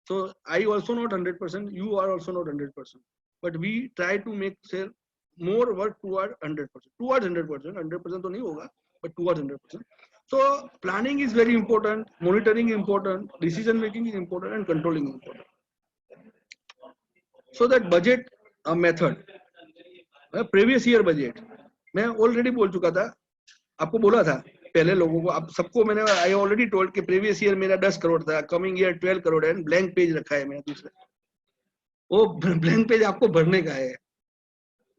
So I also not 100%, you are also not 100%, but we try to make say more work toward 100%, 100% तो नहीं होगा but towards 100%. So planning is very important, monitoring is important, decision making is important, and controlling is important. So that budget method, previous year budget मैं already बोल चुका था, आपको बोला था पहले लोगों को, आप सबको मैंने आई ऑलरेडी टोल्ड कि प्रीवियस ईयर मेरा 10 करोड़ था, कमिंग ईयर 12 करोड़ है, ब्लैंक पेज रखा है मैंने दूसरा। वो ब्लैंक पेज आपको भरने का है,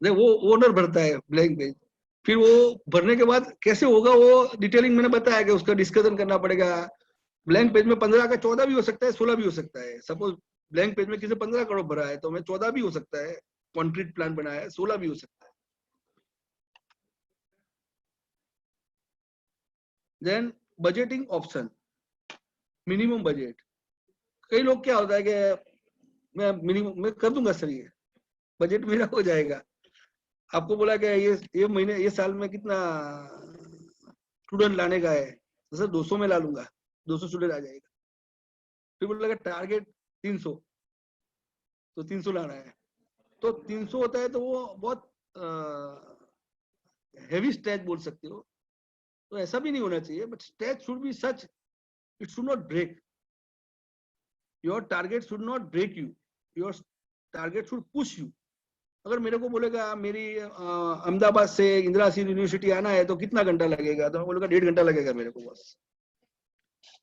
वो ओनर भरता है ब्लैंक पेज, फिर वो भरने के बाद कैसे होगा वो डिटेलिंग मैंने बताया कि उसका डिस्कशन करना पड़ेगा। ब्लैंक पेज में 15 का 14 भी हो सकता है, 16 भी हो सकता है। सपोज ब्लैंक पेज में किसी 15 करोड़ भरा है तो मैं 14 भी हो सकता है, कॉन्क्रीट प्लान बनाया है, 16 भी हो सकता है। Then budgeting option, minimum budget. कई लोग क्या होता है कि मैं मिनिमम मैं कर दूंगा सर, ये बजट मेरा हो जाएगा। आपको बोला कि ये महीने ये साल में कितना स्टूडेंट लाने का है, तो सर 200 में ला लूंगा, 200 स्टूडेंट आ जाएगा। फिर बोला टारगेट 300, तो 300 लाना है, तो 300 होता है तो वो बहुत हेवी स्ट्रेच बोल सकते हो, तो ऐसा भी नहीं होना चाहिए। But stretch should be such, it should not break your target, should not break you, your target should push you. अगर मेरे को बोलेगा मेरी अहमदाबाद से इंदिरा सिंह यूनिवर्सिटी आना है तो कितना घंटा लगेगा, तो बोलेगा 1.5 घंटा लगेगा मेरे को बस।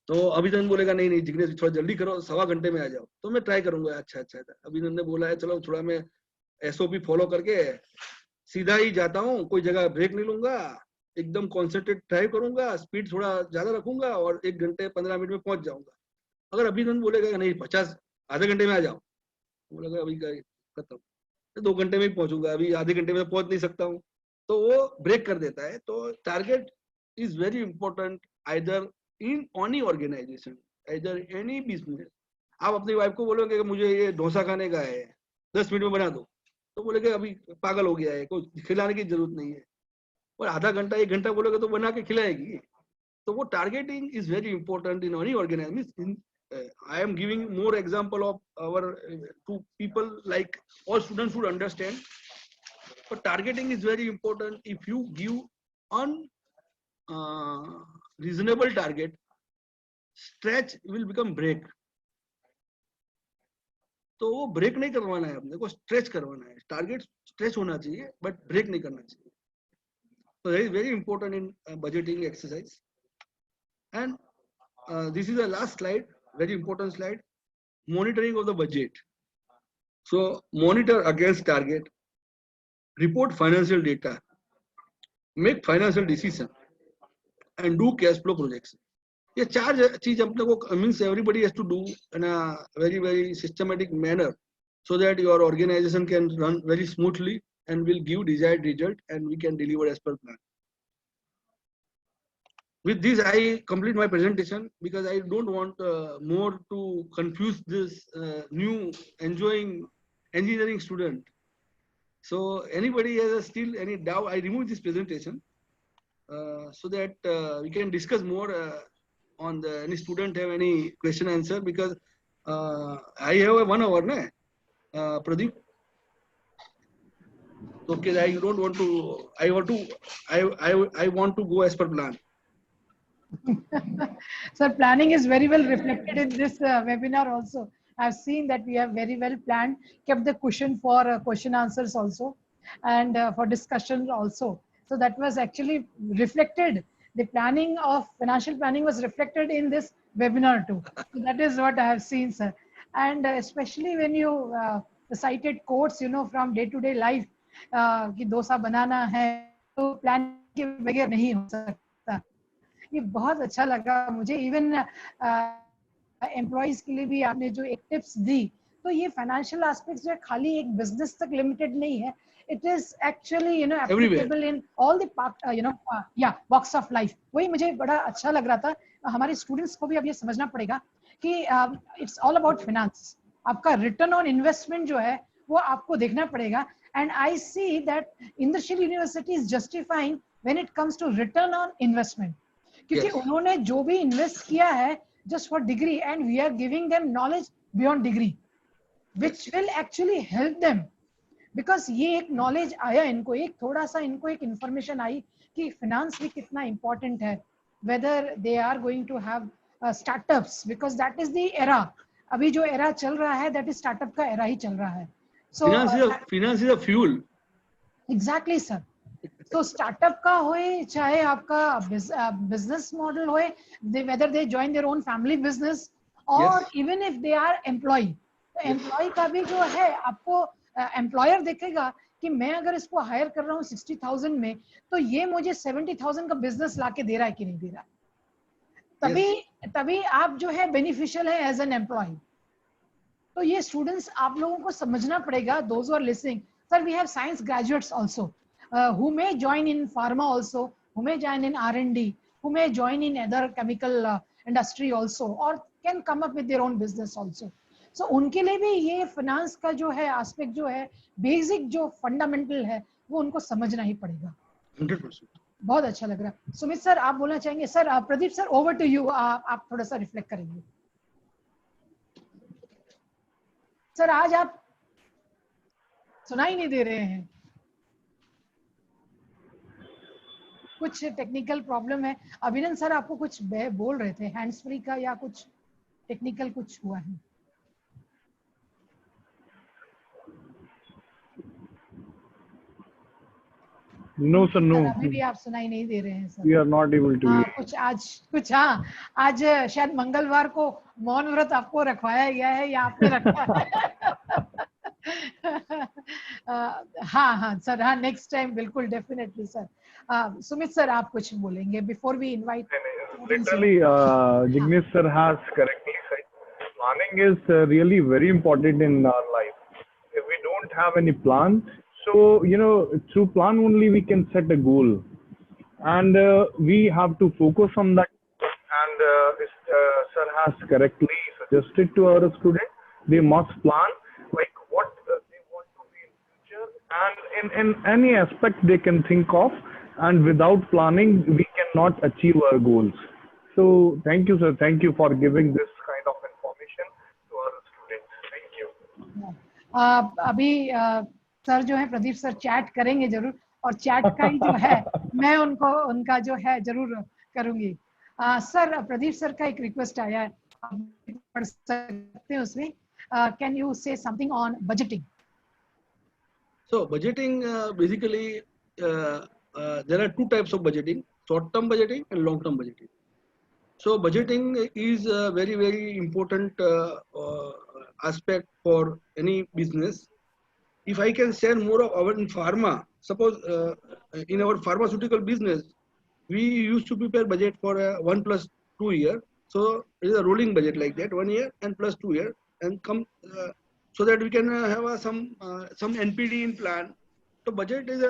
तो अभिनंदन बोलेगा नहीं नहीं जिग्नेश थोड़ा जल्दी करो, 1.25 घंटे में आ जाओ, तो मैं ट्राई करूंगा। अच्छा अच्छा, अभिनंदन ने बोला है चलो थोड़ा मैं SOP फॉलो करके सीधा ही जाता हूँ, कोई जगह ब्रेक नहीं लूंगा, एकदम कॉन्सेंट्रेट ड्राइव करूंगा, स्पीड थोड़ा ज्यादा रखूंगा और 1 घंटे 15 मिनट में पहुंच जाऊंगा। अगर अभिनंदन बोलेगा नहीं 50 आधे घंटे में आ जाओ, बोलेगा अभी खत्म, 2 घंटे में ही पहुंचूंगा, अभी आधे घंटे में पहुंच नहीं सकता हूँ, तो वो ब्रेक कर देता है। तो target is very important either in any organization, either any business. आप अपनी वाइफ को बोलोगे कि मुझे ये डोसा खाने का है, 10 मिनट में बना दो, तो बोलेगे अभी पागल हो गया है, कोई खिलाने की जरूरत नहीं है। और आधा घंटा 1 घंटा बोलोगे तो बना के खिलाएगी। तो वो targeting is very important in any organization. I am giving more example of our to people, like all students should understand. But targeting is very important. If you give reasonable target, stretch will become break. तो वो break नहीं करवाना है, अपने को stretch करवाना है। Target stretch होना चाहिए बट ब्रेक नहीं करना चाहिए। So that is very important in budgeting exercise. And this is the last slide, very important slide, monitoring of the budget. So monitor against target, report financial data, make financial decision, and do cash flow projection. ये 4 चीज अपने को means everybody has to do in a very systematic manner so that your organization can run very smoothly and will give desired result and we can deliver as per plan. With this, I complete my presentation because I don't want more to confuse this new enjoying engineering student. So anybody has still any doubt, I remove this presentation so that we can discuss more on the any student have any question answer, because I have a 1 hour, na, Pradeep. Okay, I don't want to. I want to go as per plan. Sir, planning is very well reflected in this webinar also. I've seen that we have very well planned, kept the cushion for question answers also, and for discussion also. So that was actually reflected. The planning of financial planning was reflected in this webinar too. So that is what I have seen, sir. And especially when you cited quotes, you know, from day-to-day life, कि डोसा बनाना है तो plan के बगैर नहीं हो सकता। ये बहुत अच्छा लगा मुझे। इवन एम्प्लॉइज के लिए भी आपने जो एक टिप्स दी, तो ये फाइनेंशियल एस्पेक्ट्स जो खाली एक बिजनेस तक लिमिटेड नहीं है, it is actually, you know, Everywhere. applicable in all the part, walks of life. वही मुझे बड़ा अच्छा लग रहा था. हमारे students को भी अब ये समझना पड़ेगा कि it's all about finance. आपका return on investment जो है वो आपको देखना पड़ेगा. And I see that Indrashil University is justifying when it comes to return on investment. क्योंकि Yes. उन्होंने जो भी invest किया है just for degree, and we are giving them knowledge beyond degree, which will actually help them. Because ये एक knowledge आया इनको, एक थोड़ा सा इनको एक information आई कि finance भी कितना important है, whether they are going to have startups, because that is the era. अभी जो era चल रहा है, that is startup का era ही चल रहा है. So finance is a fuel. Exactly, sir. So startup का होए, चाहे आपका business model होए, whether they join their own family business or Yes. even if they are employee, तो employee का भी जो है आपको employer देखेगा कि मैं अगर इसको hire कर रहा हूँ 60,000 में, तो ये मुझे 70,000 का business लाके दे रहा है कि नहीं दे रहा. तभी आप जो है beneficial है as an employee. तो ये students आप लोगों को समझना पड़ेगा. Those who are listening, sir, we have science graduates also who may join in pharma also, who may join in R&D, who may join in other chemical industry also, or can come up with their own business also. So उनके लिए भी ये finance का जो है aspect जो है basic जो fundamental है वो उनको समझना ही पड़ेगा. 100%. बहुत अच्छा लग रहा है. सुमित सर आप बोलना चाहेंगे? Sir Pradeep sir over to you. आप थोड़ा सा reflect करेंगे. सर आज आप सुनाई नहीं दे रहे हैं, कुछ टेक्निकल प्रॉब्लम है. अभिनंदन सर आपको कुछ बोल रहे थे, हैंड्स फ्री का या कुछ टेक्निकल कुछ हुआ है? No, sir, no. अभी भी आप सुनाई नहीं दे रहे हैं sir. We are not able to hear. कुछ आज शायद मंगलवार को मौन व्रत आपको रखवाया गया है या आपने रखा है? हाँ सर, हाँ नेक्स्ट टाइम बिल्कुल डेफिनेटली सर. सुमित सर आप कुछ बोलेंगे before we invite? Literally, Jignesh sir has correctly said, planning is really very important in our life. If we don't have any plan, so through plan only we can set a goal, and we have to focus on that. And sir has correctly suggested to our students, they must plan like what they want to be in future, and in any aspect they can think of. And without planning, we cannot achieve our goals. So thank you, sir. Thank you for giving this kind of information to our students. Thank you. अभी sir जो है Pradeep sir chat करेंगे जरूर, और chat का ही जो है मैं उनका जो है जरूर करूंगी. सर प्रदीप सर का एक रिक्वेस्ट आया है, आप पढ़ सकते हैं उसमें. कैन यू से something on budgeting? So budgeting basically there are two types of budgeting: short-term budgeting and long-term budgeting. So budgeting is a very, very important aspect for any business. If I can share more of our in pharma, suppose in our pharmaceutical business, we used to prepare budget for 1 + 2 year. So it is a rolling budget like that, 1 year and plus 2 year, and come so that we can have some NPD in plan. तो budget is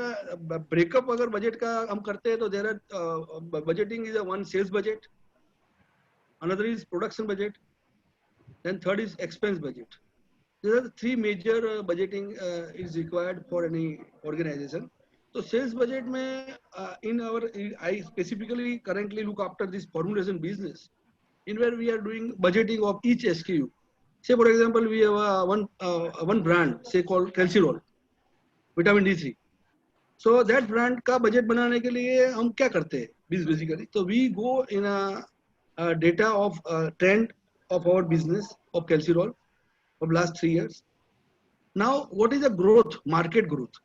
breakup. अगर budget का हम करते हैं तो there are budgeting is one sales budget, another is production budget, then third is expense budget. These are the three major budgeting is required for any organization. So sales budget में I specifically currently look after this formulation business, in where we are doing budgeting of each SKU. Say for example we have one brand, say called Calcirol, vitamin D3. So that brand का budget बनाने के लिए हम क्या करते हैं basically? So we go in a data of trend of our business of Calcirol of last 3 years. Now what is the growth, market growth?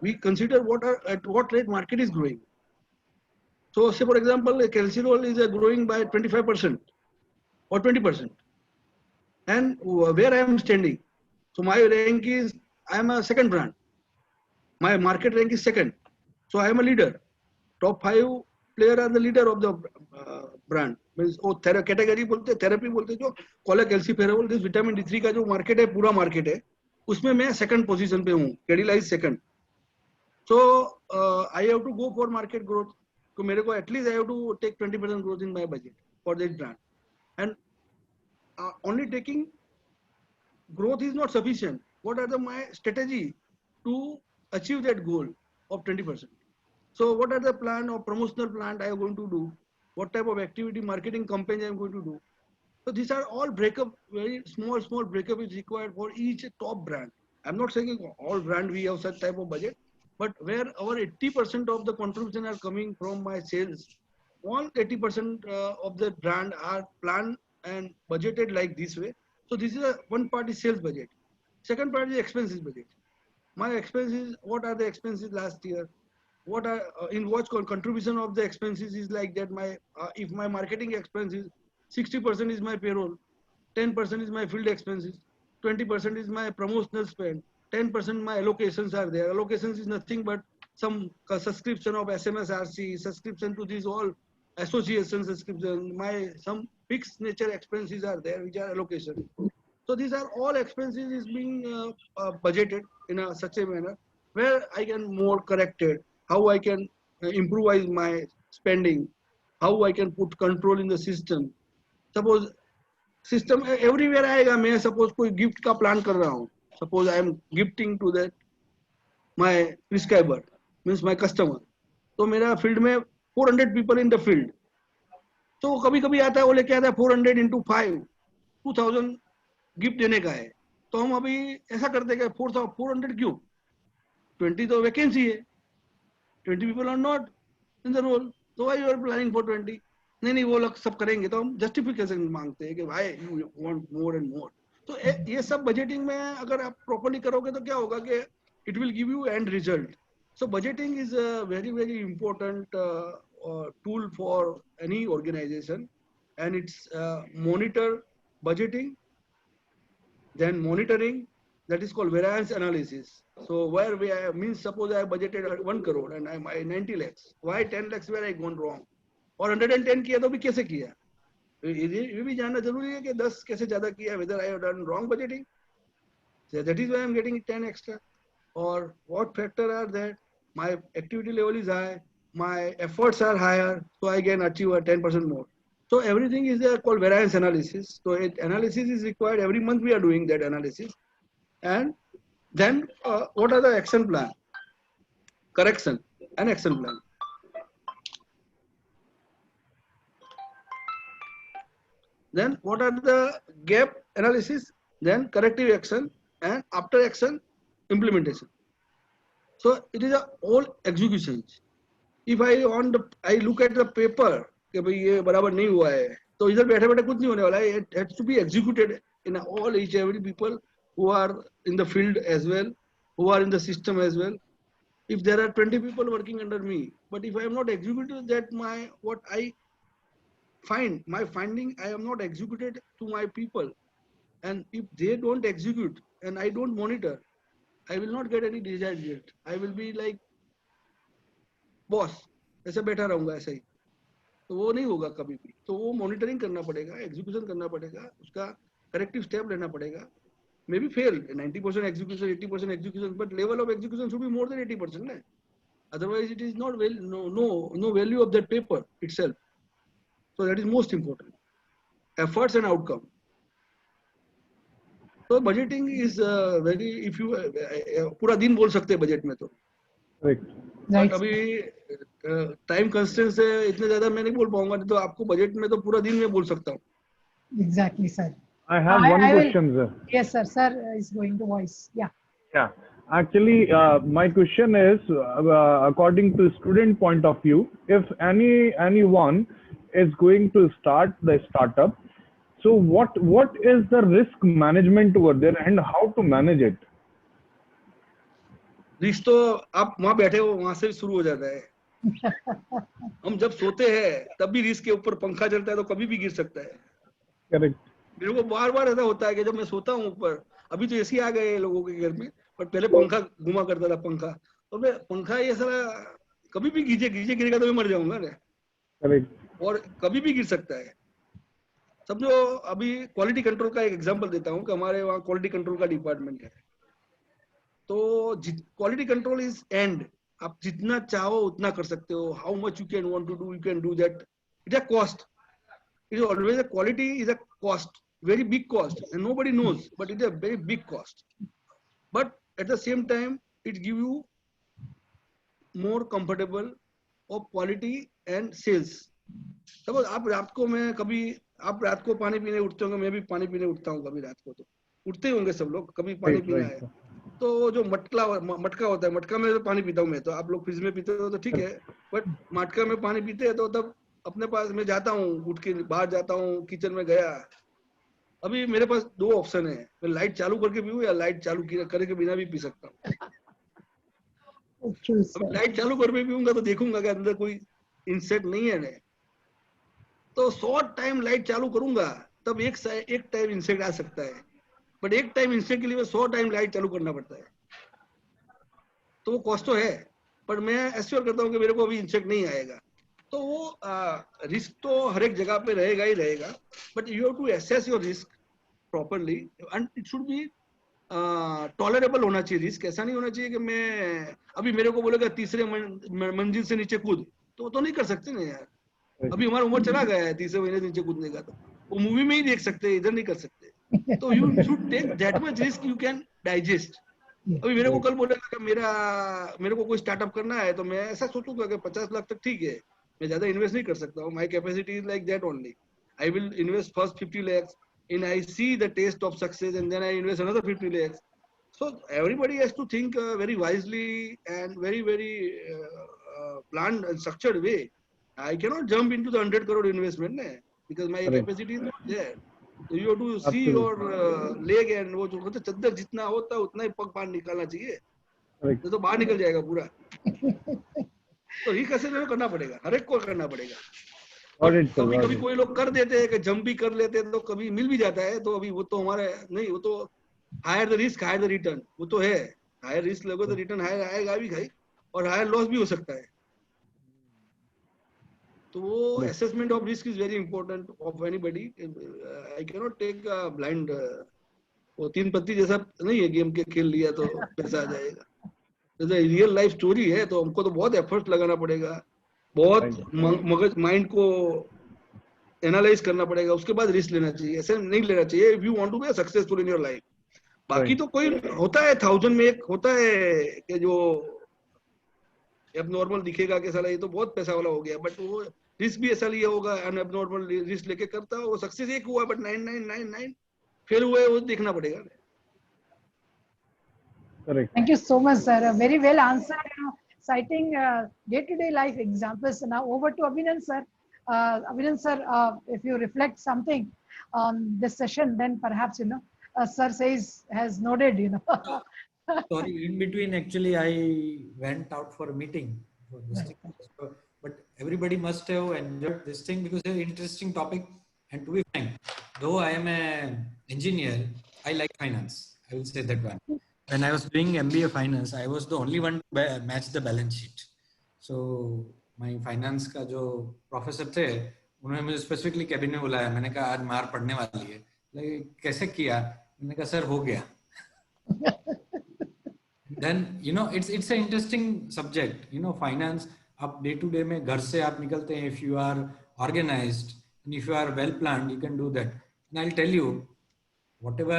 We consider at what rate market is growing. So say for example Calcirol is growing by 25% or 20%, and where I am standing. So my rank is, I am a second brand. My market rank is second, so I am a leader. Top 5 player are the leader of the brand. Means category बोलते, therapy बोलते, जो cholecalciferol, this vitamin D3 का जो market है, पूरा market है, उसमें मैं second position पे हूँ. Cadila is second. So I have to go for market growth. So मेरे को at least I have to take 20% growth in my budget for this brand. And only taking growth is not sufficient. What are my strategy to achieve that goal of 20%? So what are the plan or promotional plan I am going to do? What type of activity, marketing campaign I am going to do? So these are all breakup, very small breakup is required for each top brand. I'm not saying all brand we have such type of budget, but where our 80% of the contribution are coming from my sales, all 80% of the brand are planned and budgeted like this way. So this is one part is sales budget. Second part is expenses budget. My expenses, what are the expenses last year? What are in what contribution of the expenses is like that? My if my marketing expenses 60% is my payroll, 10% is my field expenses, 20% is my promotional spend, 10% my allocations are there. Allocations is nothing but some subscription of SMSRC, subscription to these all association subscription. My some fixed nature expenses are there, which are allocation. So these are all expenses is being budgeted in such a manner where I can more corrected, how I can improvise my spending, how I can put control in the system. Suppose system everywhere आएगा, मैं suppose कोई gift का plan कर रहा हूँ, suppose I am gifting to that my prescriber, means my customer, तो मेरा field में 400 people in the field, तो कभी कभी आता है वो लेके आता है 400 into 5, 2000 गिफ्ट देने का है, तो हम अभी ऐसा करते हैं 400 क्यों, 20 तो वैकेंसी है, 20 people are not in the role, so why you are planning for 20? नहीं वो लोग सब करेंगे, तो हम जस्टिफिकेशन मांगते हैं कि भाई यू वांट मोर एंड मोर. तो ये सब बजटिंग में अगर आप प्रॉपर्ली करोगे तो क्या होगा कि it will give you and result. So budgeting is a very important tool for any organization, and it's monitor budgeting, then monitoring, that is called variance analysis. So where we means suppose I budgeted 1 crore and I'm 90 lakhs. Why 10 lakhs where I gone wrong? और 110 किया तो भी कैसे किया? ये भी जानना जरूरी है कि 10 कैसे ज्यादा किया, whether I have done wrong budgeting. So that is why I'm getting 10 extra. Or what factor are there? My activity level is high, my efforts are higher, so I can achieve a 10% more. So everything is called variance analysis. So analysis is required every month. We are doing that analysis, and then what are the action plan, correction, and action plan. Then what are the gap analysis, then corrective action, and after action implementation. So it is all executions. If I look at the paper कि भाई ये बराबर नहीं हुआ है, तो इधर बैठे बैठे कुछ नहीं होने वाला है. It has to be executed in all each every people who are in the field as well, who are in the system as well. If there are 20 people working under me, but if I am not executed that what I find, my finding, I am not executed to my people, and if they don't execute and I don't monitor, I will not get any desired result. I will be like boss, ऐसे बैठा रहूंगा ऐसे ही, तो वो नहीं होगा कभी भी. तो वो मॉनिटरिंग करना पड़ेगा, एग्जीक्यूशन करना पड़ेगा, उसका करेक्टिव स्टेप लेना पड़ेगा. May be fail 90% execution, 80% execution, but level of execution should be more than 80%. Right? Otherwise, it is not no value of that paper itself. So that is most important. Efforts and outcome. So budgeting is very, if you पूरा दिन बोल सकते हैं budget में तो. Right. अभी time constraint से इतने ज्यादा मैं नहीं बोल पाऊंगा, तो आपको बजट में तो पूरा दिन में बोल सकता हूँ. Exactly, sir. I have one question, sir. Yes, sir. Sir is going to voice. Yeah. Yeah. Actually, my question is, according to student point of view, if anyone is going to start the startup, so what is the risk management over there and how to manage it? Risk तो आप वहां बैठे हो वहां से शुरू हो जाता है. हम जब सोते हैं तब भी रिस्क के ऊपर पंखा चलता है तो कभी भी गिर सकता है. करेक्ट. मेरे को बार ऐसा होता है कि जब मैं सोता हूँ ऊपर, अभी तो एसी आ गए लोगों के घर में, पर पहले पंखा घुमा करता था पंखा, तो मैं पंखा ये साला कभी भी गिरेगा तो मैं मर जाऊंगा ना. करेक्ट. और कभी भी गिर सकता है. समझो अभी क्वालिटी कंट्रोल का एक एग्जांपल देता हूँ कि हमारे वहाँ क्वालिटी कंट्रोल का डिपार्टमेंट है. तो क्वालिटी कंट्रोल इज एंड, आप जितना चाहो उतना कर सकते हो. How much you can want to do, you can do that. It's a cost. It is always a quality is a cost, very big cost, and nobody knows, but it's a very big cost. But at the same time, it give you more comfortable of quality and sales. Suppose आप रात को मैं कभी आप रात को पानी पीने उठते होंगे, मैं भी पानी पीने उठता हूँ कभी रात को, तो उठते होंगे सब लोग कभी पानी Right, पीने right, आए. sir. तो जो मटका होता है, मटका में तो पानी पीता हूँ मैं, तो आप लोग फ्रिज में पीते हो तो ठीक है, बट मटका में पानी पीते हैं तो तब अपने पास मैं जाता हूँ, उठ के बाहर जाता हूँ, किचन में गया. अभी मेरे पास दो ऑप्शन है, मैं लाइट चालू करके पीऊँ या लाइट चालू करके बिना भी पी सकता हूँ. True, अभी sir. लाइट चालू करके पीऊंगा तो देखूंगा कि अंदर कोई इंसेक्ट नहीं है ने. तो शॉर्ट टाइम लाइट चालू करूंगा तब एक टाइम इंसेक्ट आ सकता है, बट एक टाइम इंसेक्ट के लिए 100 टाइम लाइट चालू करना पड़ता है. तो वो कॉस्ट तो है, पर मैं एश्योर करता हूँ कि मेरे को अभी इंसेक्ट नहीं आएगा. तो वो रिस्क तो हर एक जगह पे रहेगा ही रहेगा, but you have to assess your risk properly and it should be tolerable होना चाहिए. रिस्क ऐसा नहीं होना चाहिए कि मैं अभी मेरे को बोलेगा तीसरे मंजिल से नीचे कूद, तो वो तो नहीं कर सकते ना यार. अभी हमारा उम्र चला गया है तीसरे महीने से नीचे कूदने का, तो वो मूवी में ही देख सकते हैं, इधर नहीं कर सकते. तो you should take that much risk you can digest. अभी मेरे को कल बोलेगा कि मेरे को कोई स्टार्टअप करना है, तो मैं ऐसा सोचूंगा कि 50 लाख तक ठीक है, मैं ज्यादा इन्वेस्ट नहीं कर सकता हूँ. My capacity is like that only. I will invest first 50 lakhs in I see the taste of success and then I invest another 50 lakhs. So everybody has to think very wisely and very planned and structured way. I cannot jump into the 100 crore investment because my Correct. capacity is not there. So you have to see Absolutely. your leg and वो जो कहते हैं चद्दर जितना होता है उतना ही पग बाहर निकालना चाहिए, Correct. तो बाहर निकल जाएगा पूरा. तो रिस्क असेसमेंट करना पड़ेगा, हर एक को करना पड़ेगा. Got it, sir. कभी Got कभी it. कोई लोग कर देते हैं कि जंप भी कर लेते हैं तो कभी मिल भी जाता है. तो अभी वो तो हमारे नहीं, वो तो higher the risk higher the return, वो तो है. हायर रिस्क लगो तो रिटर्न हायर आएगा भी भाई, और हायर लॉस भी हो सकता है. तो वो assessment of risk is very important of anybody. I can not take blind. वो 3 पत्ती जैसा नहीं है गेम के खेल लिया तो पैसा आ जाएगा. जैसे रियल लाइफ स्टोरी है, तो हमको तो बहुत एफर्ट लगाना पड़ेगा, बहुत मगज माइंड को एनालाइज करना पड़ेगा, उसके बाद रिस्क लेना चाहिए. ऐसे नहीं लेना चाहिए if you want to be successful in your life. बाकी तो कोई होता है 1000 में एक होता है कि जो एबनॉर्मल दिखेगा कि साला ये तो बहुत पैसा वाला हो गया, बट वो रिस्क भी ऐसा लिया होगा, अनएबनॉर्मल रिस्क लेके करता है, वो सक्सेस एक हुआ बट 9999 फेल हुए, वो देखना पड़ेगा. Correct. Thank you so much, sir. Very well answered, citing day-to-day life examples. Now over to Abhinand, sir. Abhinand, sir, if you reflect something on this session, then perhaps, sir has noted, Sorry, in between, actually, I went out for a meeting for this thing. So, but everybody must have enjoyed this thing because it's an interesting topic. And to be frank, though I am an engineer, I like finance. I will say that one. When I was doing MBA finance, I was the only one to match the balance sheet. So my finance का जो professor थे, उन्होंने मुझे specifically cabin में बुलाया. मैंने कहा आज मार पड़ने वाली है. कैसे किया? मैंने कहा सर हो गया. Then it's an interesting subject. Finance. आप day to day में घर से आप निकलते हैं. If you are organized and if you are well planned, you can do that. And I'll tell you, whatever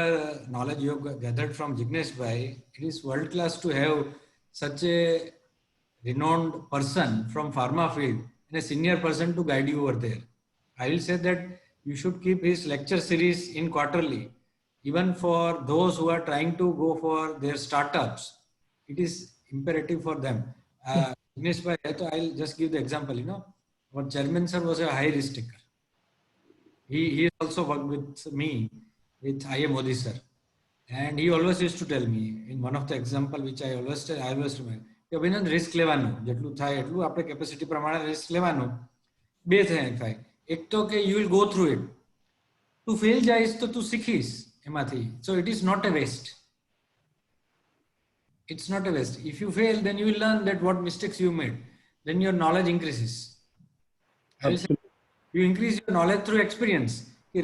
knowledge you have gathered from Jignesh Bhai, it is world class to have such a renowned person from pharma field and a senior person to guide you over there. I will say that you should keep his lecture series in quarterly, even for those who are trying to go for their startups. It is imperative for them. Jignesh Bhai, so I'll just give the example. Our chairman sir was a high risk taker. He also worked with me, with I.A. Modi sir. And he always used to tell me, in one of the example which I always remember, કે અભિનંદન risk લેવાનું, જેટલું થાય એટલું આપણે capacity પ્રમાણે risk લેવાનું. બે થાય. એક તો કે you will go through it. તું fail જાઈશ તો તું શીખીશ એમાંથી. So it is not a waste. It's not a waste. If you fail, then you will learn that what mistakes you made. Then your knowledge increases. I will say, you increase your knowledge through experience.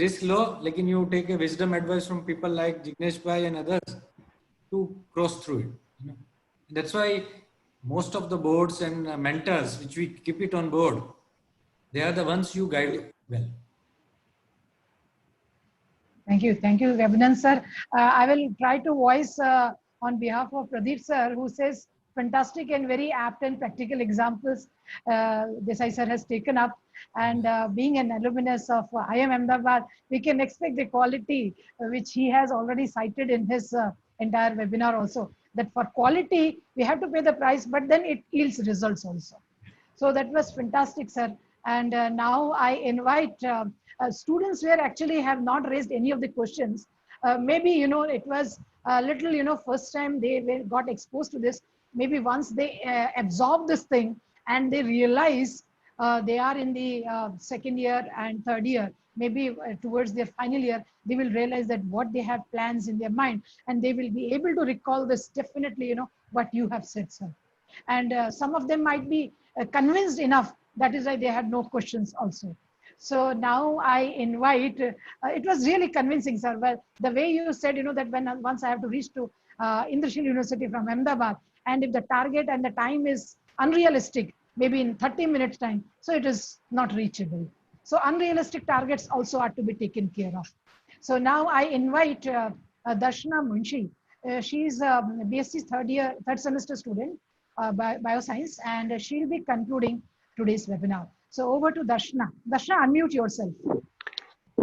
Risk low, lekin you take a wisdom advice from people like Jignesh Bhai and others to cross through it. That's why most of the boards and mentors, which we keep it on board, they are the ones you guide well. Thank you. Thank you, Abhinand sir. I will try to voice on behalf of Pradeep sir, who says fantastic and very apt and practical examples Desai sir has taken up. And being an alumnus of IIM Ahmedabad, we can expect the quality which he has already cited in his entire webinar also. That for quality, we have to pay the price, but then it yields results also. So that was fantastic, sir. And now I invite students where actually have not raised any of the questions. Maybe, you know, it was a little, you know, first time they got exposed to this. Maybe once they absorb this thing and they realize they are in the second year and third year, maybe towards their final year, they will realize that what they have plans in their mind, and they will be able to recall this definitely, you know, what you have said, sir. And some of them might be convinced enough. That is why they had no questions also. So now I invite, it was really convincing, sir. Well, the way you said, you know, that when once I have to reach to Indrashil University from Ahmedabad, and if the target and the time is unrealistic, maybe in 30 minutes time, so it is not reachable. So unrealistic targets also are to be taken care of. So now I invite Darshana Munshi. She is a BSc third semester student, bioscience, and she'll be concluding today's webinar. So over to Darshana. Darshana, unmute yourself.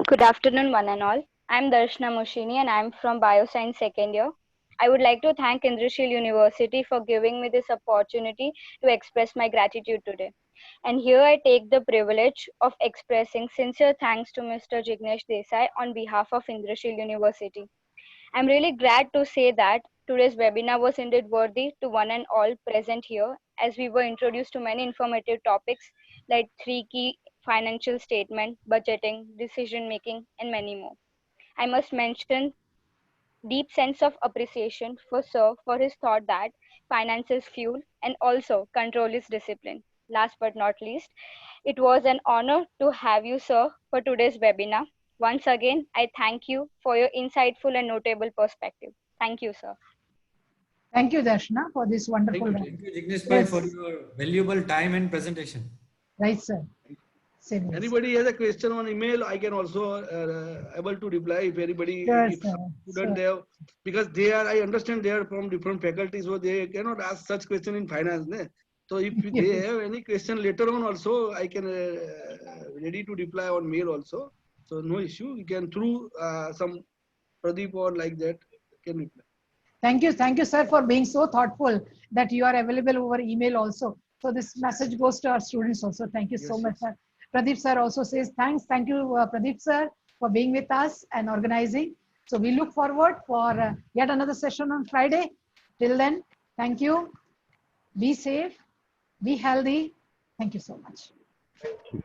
Good afternoon, one and all. I'm Darshana Mushini and I'm from Bioscience second year. I would like to thank Indrashil University for giving me this opportunity to express my gratitude today. And here I take the privilege of expressing sincere thanks to Mr. Jignesh Desai on behalf of Indrashil University. I'm really glad to say that today's webinar was indeed worthy to one and all present here, as we were introduced to many informative topics like 3 key financial statement, budgeting, decision making, and many more. I must mention deep sense of appreciation for Sir for his thought that finance is fuel and also control is discipline. Last but not least, it was an honor to have you, sir, for today's webinar. Once again, I thank you for your insightful and notable perspective. Thank you, sir. Thank you, Darshana, for this wonderful. Thank you, Jignesh Bhai, for your valuable time and presentation. Right, sir. Same here, Anybody has a question on email, I can also able to reply if anybody, sure, if sir. student have, because they are, I understand they are from different faculties, so they cannot ask such question in finance. Ne? So if they have any question later on also, I can ready to reply on mail also. So no issue, you can through some Pradeep or like that can reply. Thank you, sir, for being so thoughtful that you are available over email also. So this message goes to our students also. Thank you so much, sir. Pradeep sir also says thanks. Thank you, Pradeep sir, for being with us and organizing. So we look forward for yet another session on Friday. Till then, thank you. Be safe, be healthy. Thank you so much. Thank you.